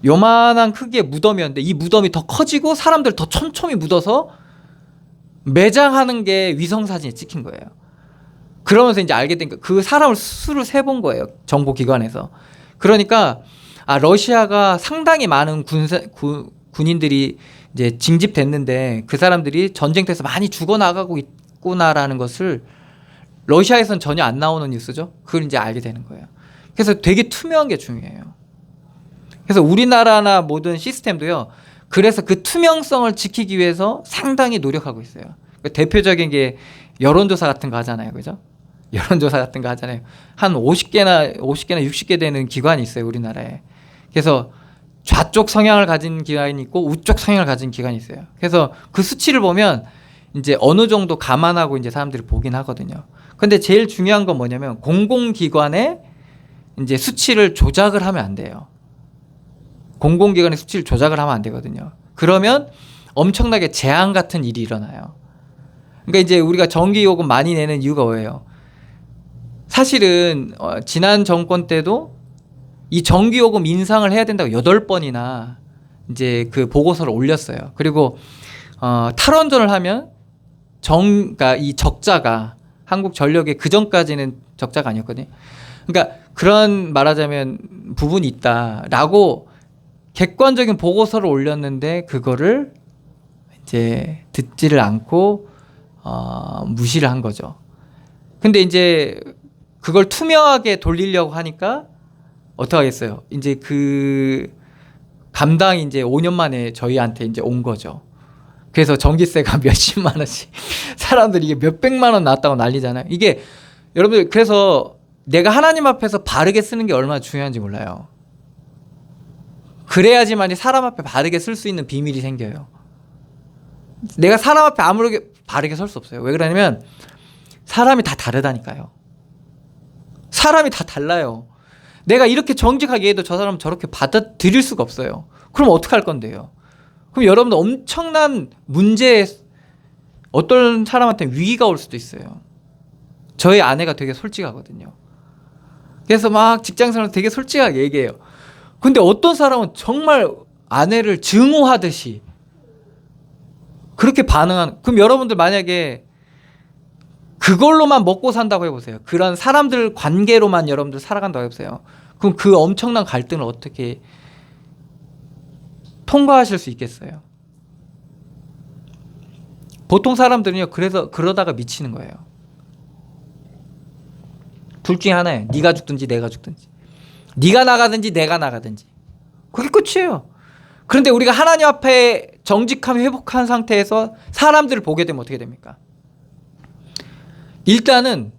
요만한 크기의 무덤이었는데 이 무덤이 더 커지고 사람들 더 촘촘히 묻어서 매장하는 게 위성 사진에 찍힌 거예요. 그러면서 이제 알게 된 거, 그 사람을 수를 세본 거예요. 정보기관에서. 그러니까 러시아가 상당히 많은 군인들이 이제 징집됐는데 그 사람들이 전쟁터에서 많이 죽어나가고 있구나라는 것을 러시아에서는 전혀 안 나오는 뉴스죠. 그걸 이제 알게 되는 거예요. 그래서 되게 투명한 게 중요해요. 그래서 우리나라나 모든 시스템도요. 그래서 그 투명성을 지키기 위해서 상당히 노력하고 있어요. 대표적인 게 여론조사 같은 거 하잖아요. 그죠? 여론조사 같은 거 하잖아요. 한 50개나 60개 되는 기관이 있어요. 우리나라에. 그래서 좌쪽 성향을 가진 기관이 있고 우쪽 성향을 가진 기관이 있어요. 그래서 그 수치를 보면 이제 어느 정도 감안하고 이제 사람들이 보긴 하거든요. 근데 제일 중요한 건 뭐냐면 공공기관에 이제 수치를 조작을 하면 안 돼요. 공공기관의 수치를 조작을 하면 안 되거든요. 그러면 엄청나게 재앙 같은 일이 일어나요. 그러니까 이제 우리가 전기요금 많이 내는 이유가 뭐예요? 사실은 지난 정권 때도 이 전기요금 인상을 해야 된다고 8번이나 이제 그 보고서를 올렸어요. 그리고 탈원전을 하면 그러니까 이 적자가 한국전력의 그 전까지는 적자가 아니었거든요. 그러니까 그런 말하자면 부분이 있다라고 객관적인 보고서를 올렸는데 그거를 이제 듣지를 않고 무시를 한 거죠. 근데 이제 그걸 투명하게 돌리려고 하니까 어떻게 하겠어요? 이제 그 감당이 이제 5년 만에 저희한테 이제 온 거죠. 그래서 전기세가 몇십만 원씩 사람들이 이게 몇백만 원 나왔다고 난리잖아요. 이게 여러분들 그래서 내가 하나님 앞에서 바르게 쓰는 게 얼마나 중요한지 몰라요. 그래야지만이 사람 앞에 바르게 쓸 수 있는 비밀이 생겨요. 내가 사람 앞에 아무렇게 바르게 설 수 없어요. 왜 그러냐면 사람이 다 다르다니까요. 사람이 다 달라요. 내가 이렇게 정직하게 해도 저 사람은 저렇게 받아들일 수가 없어요. 그럼 어떻게 할 건데요? 그럼 여러분들 엄청난 문제에 어떤 사람한테 위기가 올 수도 있어요. 저희 아내가 되게 솔직하거든요. 그래서 막 직장생활 되게 솔직하게 얘기해요. 근데 어떤 사람은 정말 아내를 증오하듯이 그렇게 그럼 여러분들 만약에 그걸로만 먹고 산다고 해보세요. 그런 사람들 관계로만 여러분들 살아간다고 해보세요. 그럼 그 엄청난 갈등을 어떻게 통과하실 수 있겠어요? 보통 사람들은요, 그러다가 미치는 거예요. 둘 중에 하나예요. 네가 죽든지 내가 죽든지. 네가 나가든지 내가 나가든지. 그게 끝이에요. 그런데 우리가 하나님 앞에 정직함 회복한 상태에서 사람들을 보게 되면 어떻게 됩니까? 일단은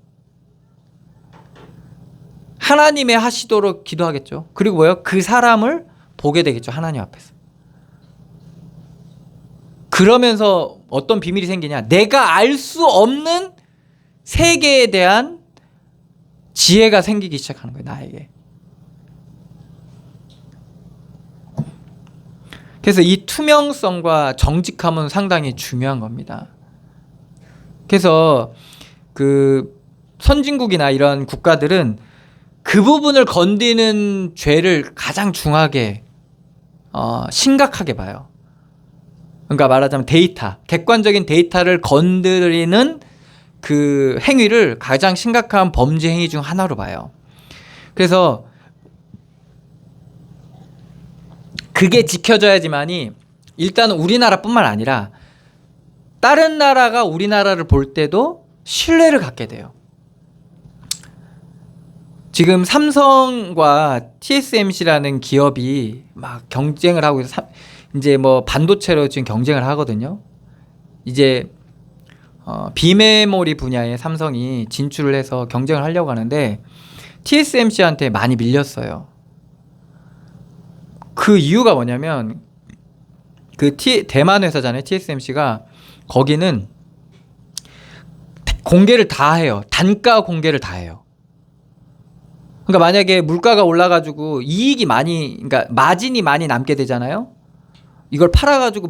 하나님의 하시도록 기도하겠죠. 그리고 뭐요? 그 사람을 보게 되겠죠. 하나님 앞에서. 그러면서 어떤 비밀이 생기냐? 내가 알 수 없는 세계에 대한 지혜가 생기기 시작하는 거예요. 나에게. 그래서 이 투명성과 정직함은 상당히 중요한 겁니다. 그래서 그 선진국이나 이런 국가들은 그 부분을 건드리는 죄를 가장 중하게 심각하게 봐요. 그러니까 말하자면 객관적인 데이터를 건드리는 그 행위를 가장 심각한 범죄 행위 중 하나로 봐요. 그래서 그게 지켜져야지만이 일단은 우리나라뿐만 아니라 다른 나라가 우리나라를 볼 때도 신뢰를 갖게 돼요. 지금 삼성과 TSMC라는 기업이 막 경쟁을 하고 이제 뭐 반도체로 지금 경쟁을 하거든요. 이제 비메모리 분야에 삼성이 진출을 해서 경쟁을 하려고 하는데 TSMC한테 많이 밀렸어요. 그 이유가 뭐냐면 그 대만 회사잖아요. TSMC가 거기는 공개를 다 해요. 단가 공개를 다 해요. 그러니까 만약에 물가가 올라가지고 이익이 많이, 그러니까 마진이 많이 남게 되잖아요. 이걸 팔아가지고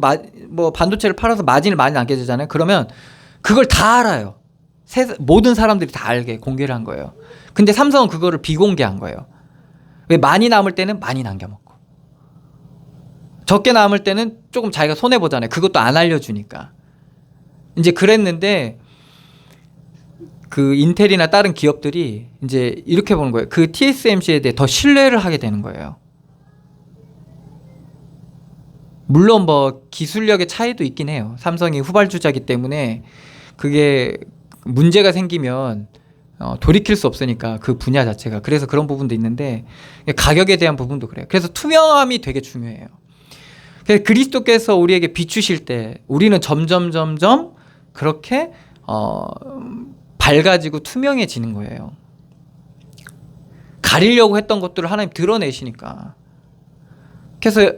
뭐 반도체를 팔아서 마진을 많이 남게 되잖아요. 그러면 그걸 다 알아요. 모든 사람들이 다 알게 공개를 한 거예요. 근데 삼성은 그거를 비공개한 거예요. 왜? 많이 남을 때는 많이 남겨먹고 적게 남을 때는 조금 자기가 손해보잖아요. 그것도 안 알려주니까. 이제 그랬는데 그 인텔이나 다른 기업들이 이제 이렇게 보는 거예요. 그 TSMC에 대해 더 신뢰를 하게 되는 거예요. 물론 뭐 기술력의 차이도 있긴 해요. 삼성이 후발주자이기 때문에 그게 문제가 생기면 돌이킬 수 없으니까 그 분야 자체가. 그래서 그런 부분도 있는데 가격에 대한 부분도 그래요. 그래서 투명함이 되게 중요해요. 그래서 그리스도께서 우리에게 비추실 때 우리는 점점 그렇게 밝아지고 투명해지는 거예요. 가리려고 했던 것들을 하나님 드러내시니까. 그래서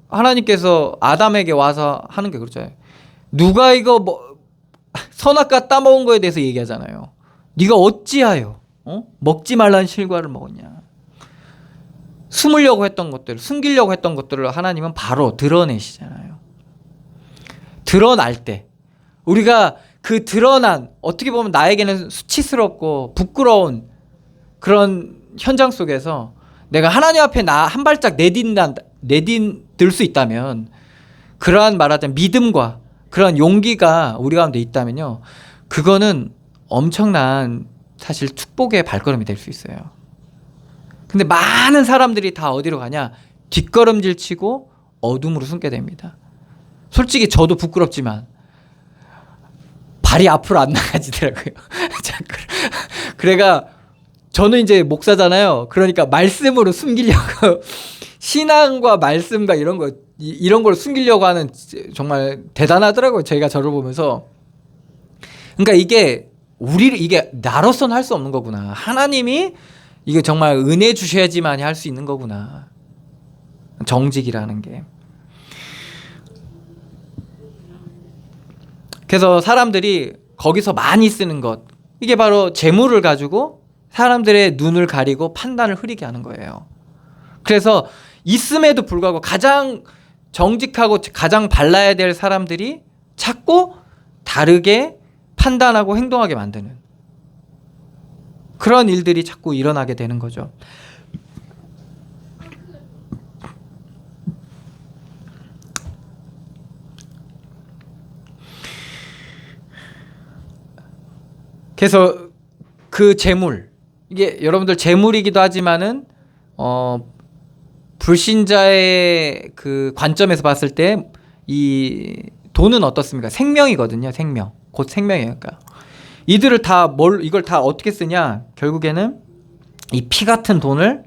하나님께서 아담에게 와서 하는 게 그렇잖아요. 누가 이거 뭐 선악과 따먹은 거에 대해서 얘기하잖아요. 네가 어찌하여 먹지 말라는 실과를 먹었냐. 숨으려고 했던 것들, 숨기려고 했던 것들을 하나님은 바로 드러내시잖아요. 드러날 때 우리가 그 드러난, 어떻게 보면 나에게는 수치스럽고 부끄러운 그런 현장 속에서 내가 하나님 앞에 나 한 발짝 내딛을 수 있다면, 그러한 말하자면 믿음과 그런 용기가 우리 가운데 있다면요, 그거는 엄청난 사실 축복의 발걸음이 될 수 있어요. 근데 많은 사람들이 다 어디로 가냐? 뒷걸음질 치고 어둠으로 숨게 됩니다. 솔직히 저도 부끄럽지만 발이 앞으로 안 나가지더라고요. 그래가 저는 이제 목사잖아요. 그러니까 말씀으로 숨기려고 신앙과 말씀과 이런 걸 숨기려고 하는, 정말 대단하더라고요. 제가 저를 보면서. 그러니까 이게 이게 나로서는 할 수 없는 거구나. 하나님이 이게 정말 은혜 주셔야지만 할 수 있는 거구나. 정직이라는 게. 그래서 사람들이 거기서 많이 쓰는 것, 이게 바로 재물을 가지고 사람들의 눈을 가리고 판단을 흐리게 하는 거예요. 그래서 있음에도 불구하고 가장 정직하고 가장 발라야 될 사람들이 자꾸 다르게 판단하고 행동하게 만드는 그런 일들이 자꾸 일어나게 되는 거죠. 그래서 그 재물, 이게 여러분들 재물이기도 하지만은 불신자의 그 관점에서 봤을 때 이 돈은 어떻습니까? 생명이거든요. 생명. 곧 생명이니까. 이들을 이걸 다 어떻게 쓰냐? 결국에는 이 피 같은 돈을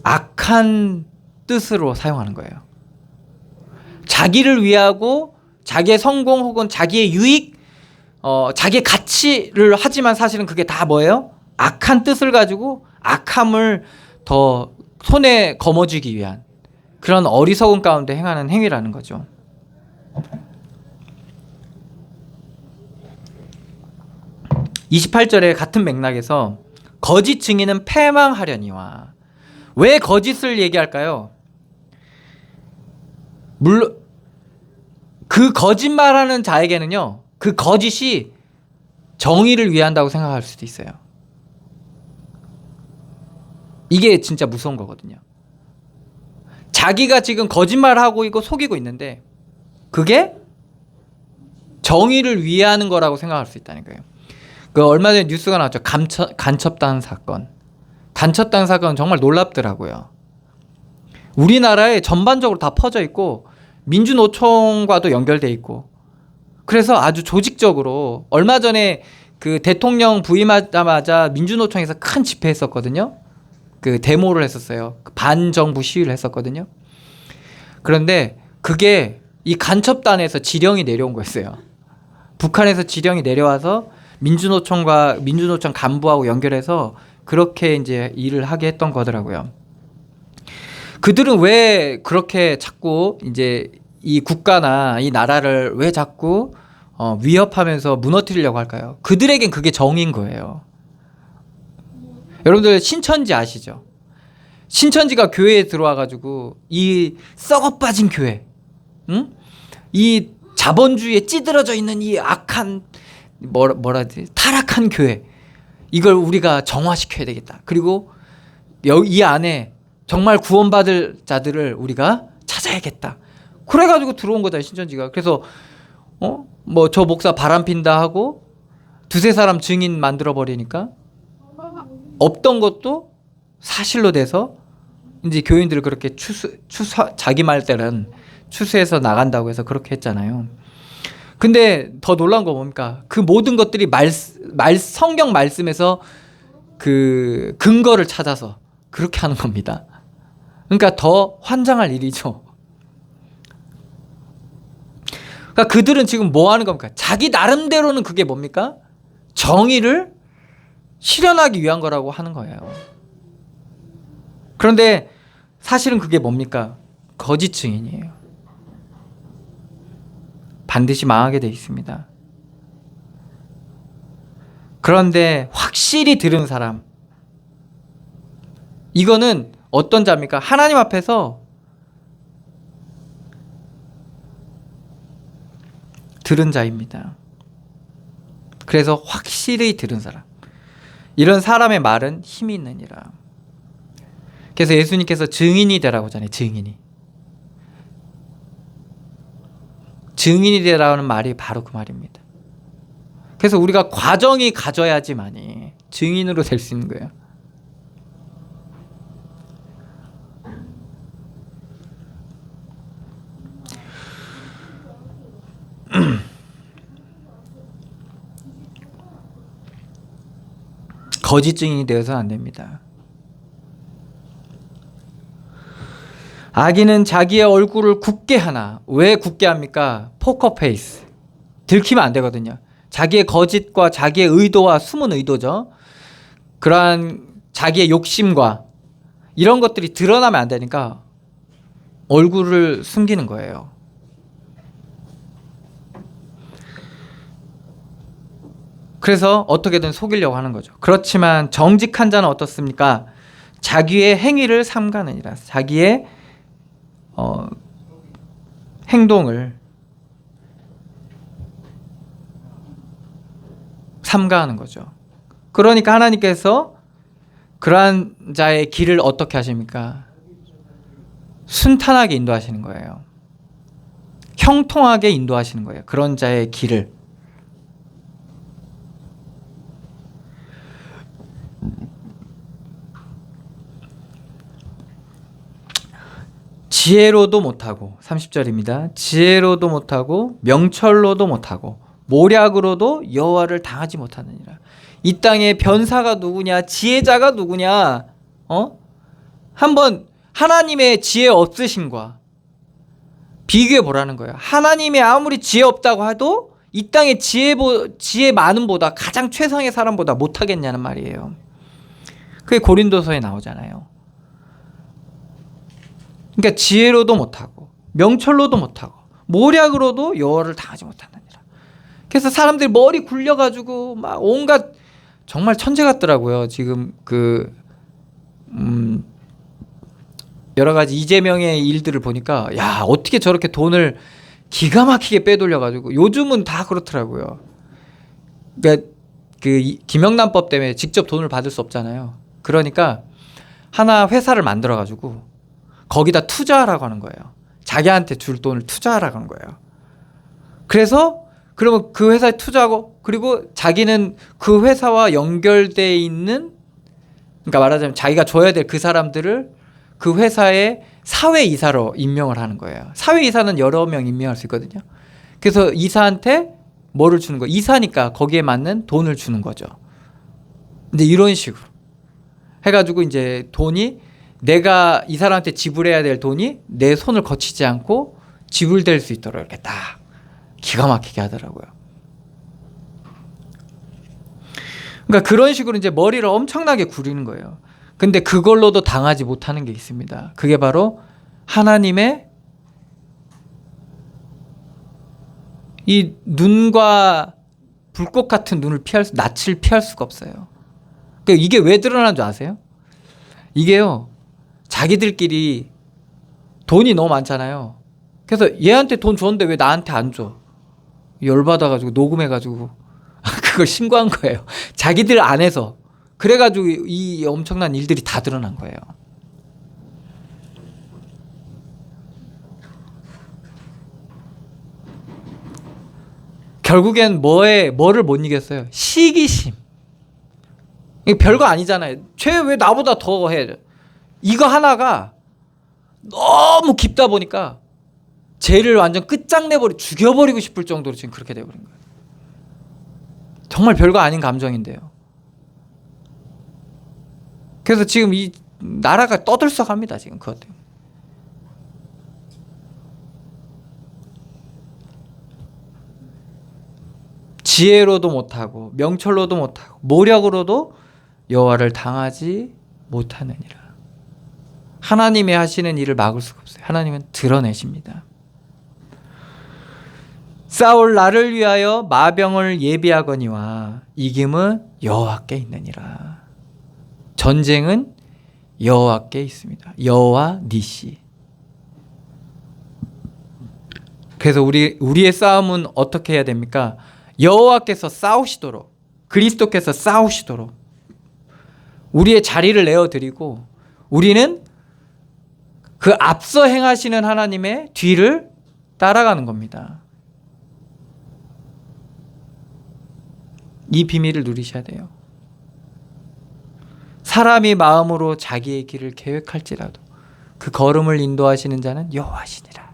악한 뜻으로 사용하는 거예요. 자기를 위하고 자기의 성공 혹은 자기의 유익, 자기의 가치를 하지만 사실은 그게 다 뭐예요? 악한 뜻을 가지고 악함을 더 손에 거머쥐기 위한 그런 어리석음 가운데 행하는 행위라는 거죠. (28절에) 같은 맥락에서 거짓 증인은 패망하려니와. 왜 거짓을 얘기할까요? 물론 그 거짓말하는 자에게는요, 그 거짓이 정의를 위한다고 생각할 수도 있어요. 이게 진짜 무서운 거거든요. 자기가 지금 거짓말하고 있고 속이고 있는데 그게 정의를 위하는 거라고 생각할 수 있다는 거예요. 그 얼마 전에 뉴스가 나왔죠. 간첩당 사건. 간첩당 사건은 정말 놀랍더라고요. 우리나라에 전반적으로 다 퍼져 있고 민주노총과도 연결돼 있고, 그래서 아주 조직적으로 얼마 전에 그 대통령 부임하자마자 민주노총에서 큰 집회했었거든요. 그 데모를 했었어요. 반정부 시위를 했었거든요. 그런데 그게 이 간첩단에서 지령이 내려온 거였어요. 북한에서 지령이 내려와서 민주노총 간부하고 연결해서 그렇게 이제 일을 하게 했던 거더라고요. 그들은 왜 그렇게 자꾸 이제 이 국가나 이 나라를 왜 자꾸 위협하면서 무너뜨리려고 할까요? 그들에겐 그게 정인 거예요. 여러분들 신천지 아시죠? 신천지가 교회에 들어와가지고 이 썩어 빠진 교회, 응? 이 자본주의에 찌들어져 있는 이 악한 뭐라 해야 되지? 타락한 교회, 이걸 우리가 정화시켜야 되겠다. 그리고 이 안에 정말 구원받을 자들을 우리가 찾아야겠다. 그래가지고 들어온 거잖아요, 신천지가. 그래서 뭐 저 목사 바람핀다 하고 두세 사람 증인 만들어 버리니까 없던 것도 사실로 돼서 이제 교인들을 그렇게 자기 말대로는 추수해서 나간다고 해서 그렇게 했잖아요. 근데 더 놀라운 거 뭡니까? 그 모든 것들이 성경 말씀에서 그 근거를 찾아서 그렇게 하는 겁니다. 그러니까 더 환장할 일이죠. 그러니까 그들은 지금 뭐 하는 겁니까? 자기 나름대로는 그게 뭡니까? 정의를 실현하기 위한 거라고 하는 거예요. 그런데 사실은 그게 뭡니까? 거짓 증인이에요. 반드시 망하게 돼 있습니다. 그런데 확실히 들은 사람, 이거는 어떤 자입니까? 하나님 앞에서 들은 자입니다. 그래서 확실히 들은 사람, 이런 사람의 말은 힘이 있느니라. 그래서 예수님께서 증인이 되라고 하잖아요. 증인이 되라는 말이 바로 그 말입니다. 그래서 우리가 과정이 가져야지만이 증인으로 될 수 있는 거예요. 거짓 증인이 되어서는 안 됩니다. 악인은 자기의 얼굴을 굳게 하나. 왜 굳게 합니까? 포커페이스. 들키면 안 되거든요. 자기의 거짓과 자기의 의도와 숨은 의도죠. 그러한 자기의 욕심과 이런 것들이 드러나면 안 되니까 얼굴을 숨기는 거예요. 그래서 어떻게든 속이려고 하는 거죠. 그렇지만 정직한 자는 어떻습니까? 자기의 행위를 삼가느니라. 자기의 행동을 삼가하는 거죠. 그러니까 하나님께서 그러한 자의 길을 어떻게 하십니까? 순탄하게 인도하시는 거예요. 형통하게 인도하시는 거예요. 그런 자의 길을. 지혜로도 못하고, 30절입니다. 지혜로도 못하고 명철로도 못하고 모략으로도 여호와를 당하지 못하느니라. 이 땅에 변사가 누구냐? 지혜자가 누구냐? 한번 하나님의 지혜 없으심과 비교해 보라는 거예요. 하나님의 아무리 지혜 없다고 해도 이 땅에 지혜 많음보다 가장 최상의 사람보다 못하겠냐는 말이에요. 그게 고린도서에 나오잖아요. 그러니까 지혜로도 못하고 명철로도 못하고 모략으로도 여호와를 당하지 못하느니라. 그래서 사람들이 머리 굴려가지고 막 온갖 정말 천재 같더라고요. 지금 여러 가지 이재명의 일들을 보니까 야, 어떻게 저렇게 돈을 기가 막히게 빼돌려가지고 요즘은 다 그렇더라고요. 그러니까 그 김영란법 때문에 직접 돈을 받을 수 없잖아요. 그러니까 하나 회사를 만들어가지고 거기다 투자하라고 하는 거예요. 자기한테 줄 돈을 투자하라고 하는 거예요. 그래서 그러면 그 회사에 투자하고, 그리고 자기는 그 회사와 연결돼 있는, 그러니까 말하자면 자기가 줘야 될 그 사람들을 그 회사의 사회이사로 임명을 하는 거예요. 사회이사는 여러 명 임명할 수 있거든요. 그래서 이사한테 뭐를 주는 거예요? 이사니까 거기에 맞는 돈을 주는 거죠. 근데 이런 식으로 해가지고 이제 돈이, 내가 이 사람한테 지불해야 될 돈이 내 손을 거치지 않고 지불될 수 있도록 이렇게 딱 기가 막히게 하더라고요. 그러니까 그런 식으로 이제 머리를 엄청나게 굴리는 거예요. 근데 그걸로도 당하지 못하는 게 있습니다. 그게 바로 하나님의 이 눈과 불꽃 같은 눈을 낯을 피할 수가 없어요. 그러니까 이게 왜 드러나는 줄 아세요? 이게요, 자기들끼리 돈이 너무 많잖아요. 그래서 얘한테 돈 줬는데 왜 나한테 안 줘? 열받아가지고 녹음해가지고 그걸 신고한 거예요. 자기들 안에서. 그래가지고 이 엄청난 일들이 다 드러난 거예요. 결국엔 뭐를 못 이겼어요? 시기심. 이거 별거 아니잖아요. 쟤 왜 나보다 더 해? 이거 하나가 너무 깊다 보니까 쟤를 완전 죽여버리고 싶을 정도로 지금 그렇게 돼버린 거예요. 정말 별거 아닌 감정인데요. 그래서 지금 이 나라가 떠들썩합니다. 지금 그것 때문에. 지혜로도 못하고 명철로도 못하고 모력으로도 여호와를 당하지 못하느니라. 하나님이 하시는 일을 막을 수가 없어요. 하나님은 드러내십니다. 싸울 나를 위하여 마병을 예비하거니와 이김은 여호와께 있느니라. 전쟁은 여호와께 있습니다. 여호와 니시. 그래서 우리의 싸움은 어떻게 해야 됩니까? 여호와께서 싸우시도록, 그리스도께서 싸우시도록 우리의 자리를 내어드리고 우리는 그 앞서 행하시는 하나님의 뒤를 따라가는 겁니다. 이 비밀을 누리셔야 돼요. 사람이 마음으로 자기의 길을 계획할지라도 그 걸음을 인도하시는 자는 여호와시니라.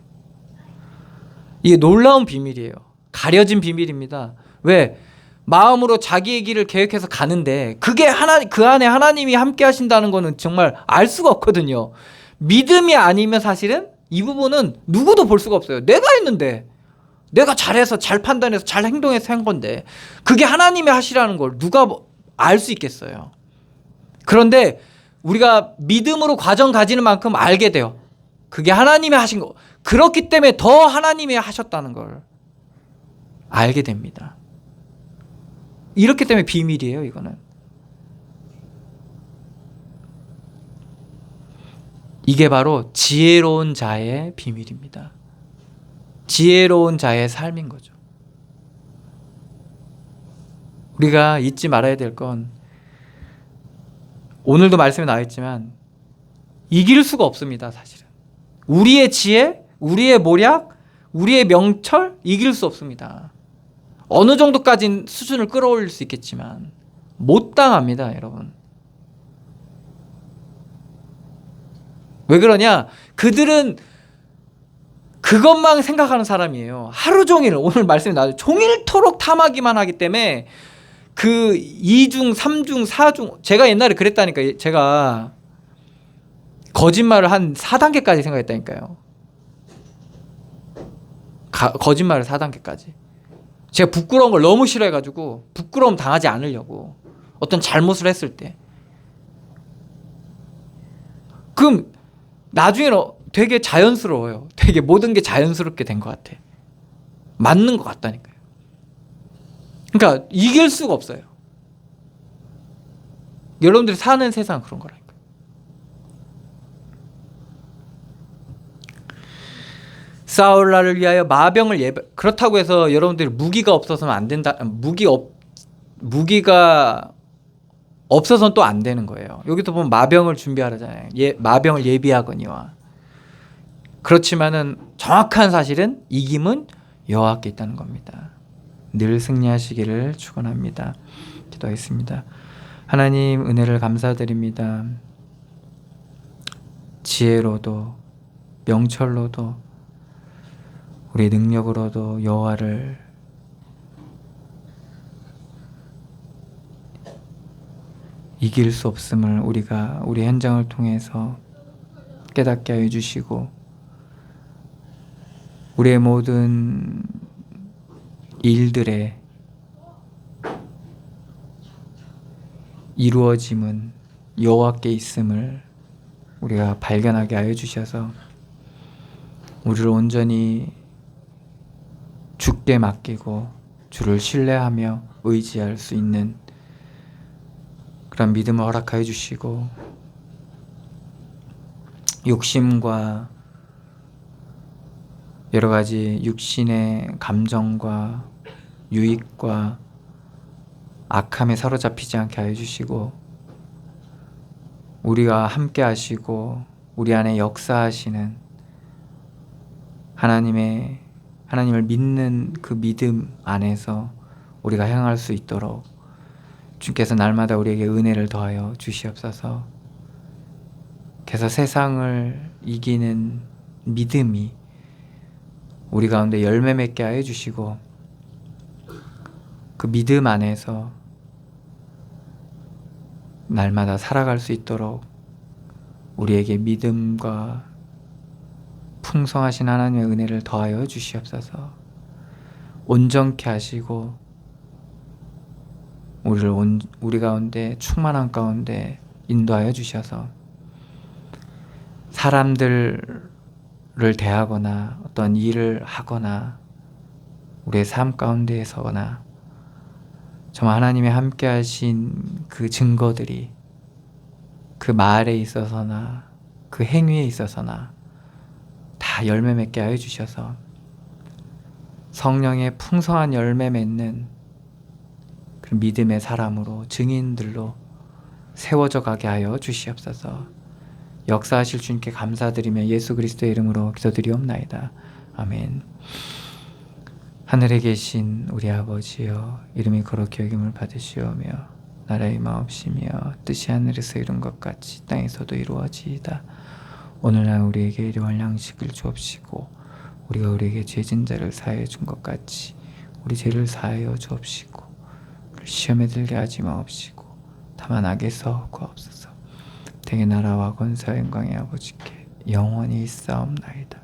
이게 놀라운 비밀이에요. 가려진 비밀입니다. 왜? 마음으로 자기의 길을 계획해서 가는데 그게 그 안에 하나님이 함께 하신다는 거는 정말 알 수가 없거든요. 믿음이 아니면 사실은 이 부분은 누구도 볼 수가 없어요. 내가 했는데, 내가 잘해서 잘 판단해서 잘 행동해서 한 건데 그게 하나님이 하시라는 걸 누가 알 수 있겠어요. 그런데 우리가 믿음으로 과정 가지는 만큼 알게 돼요. 그게 하나님이 하신 거. 그렇기 때문에 더 하나님이 하셨다는 걸 알게 됩니다. 이렇기 때문에 비밀이에요, 이거는. 이게 바로 지혜로운 자의 비밀입니다. 지혜로운 자의 삶인 거죠. 우리가 잊지 말아야 될 건 오늘도 말씀에 나와 있지만 이길 수가 없습니다, 사실은. 우리의 지혜, 우리의 모략, 우리의 명철 이길 수 없습니다. 어느 정도까지는 수준을 끌어올릴 수 있겠지만 못 당합니다, 여러분. 왜 그러냐? 그들은 그것만 생각하는 사람이에요. 하루 종일, 오늘 말씀이 나와요. 종일토록 탐하기만 하기 때문에 그 2중, 3중, 4중, 제가 옛날에 그랬다니까요. 제가 거짓말을 한 4단계까지 생각했다니까요. 거짓말을 4단계까지. 제가 부끄러운 걸 너무 싫어해가지고 부끄러움 당하지 않으려고 어떤 잘못을 했을 때. 그럼 나중에는 되게 자연스러워요. 되게 모든 게 자연스럽게 된 것 같아. 맞는 것 같다니까요. 그러니까 이길 수가 없어요. 여러분들이 사는 세상은 그런 거라니까요. 싸울 날을 위하여 마병을 그렇다고 해서 여러분들이 무기가 없어서는 안 된다. 무기가 없어서는 또 안 되는 거예요. 여기도 보면 마병을 준비하라잖아요. 마병을 예비하거니와. 그렇지만은 정확한 사실은 이김은 여호와께 있다는 겁니다. 늘 승리하시기를 축원합니다. 기도하겠습니다. 하나님 은혜를 감사드립니다. 지혜로도 명철로도 우리 능력으로도 여호와를 이길 수 없음을 우리가 우리 현장을 통해서 깨닫게 하여 주시고 우리의 모든 일들의 이루어짐은 여호와께 있음을 우리가 발견하게 하여 주셔서 우리를 온전히 주께 맡기고 주를 신뢰하며 의지할 수 있는 그런 믿음을 허락하여 주시고, 욕심과 여러 가지 육신의 감정과 유익과 악함에 사로잡히지 않게 하여 주시고, 우리가 함께 하시고 우리 안에 역사하시는 하나님을 믿는 그 믿음 안에서 우리가 행할 수 있도록 주께서 날마다 우리에게 은혜를 더하여 주시옵소서. 그래서 세상을 이기는 믿음이 우리 가운데 열매 맺게 하여 주시고, 그 믿음 안에서 날마다 살아갈 수 있도록 우리에게 믿음과 풍성하신 하나님의 은혜를 더하여 주시옵소서. 온전케 하시고 우리 가운데 충만한 가운데 인도하여 주셔서 사람들을 대하거나 어떤 일을 하거나 우리의 삶 가운데에서거나 정말 하나님의 함께 하신 그 증거들이 그 말에 있어서나 그 행위에 있어서나 다 열매 맺게 하여 주셔서 성령의 풍성한 열매 맺는 그 믿음의 사람으로, 증인들로 세워져 가게 하여 주시옵소서. 역사하실 주님께 감사드리며 예수 그리스도의 이름으로 기도드리옵나이다. 아멘. 하늘에 계신 우리 아버지여, 이름이 거룩히 여김을 받으시오며 나라의 마옵시며 뜻이 하늘에서 이룬 것 같이 땅에서도 이루어지이다. 오늘날 우리에게 일용할 양식을 주옵시고 우리가 우리에게 죄진 자를 사하여 준 것 같이 우리 죄를 사하여 주옵시고 시험에 들게 하지 마옵시고 다만 악에서 구하옵소서. 대개 나라와 권세와 영광의 아버지께 영원히 있사옵나이다.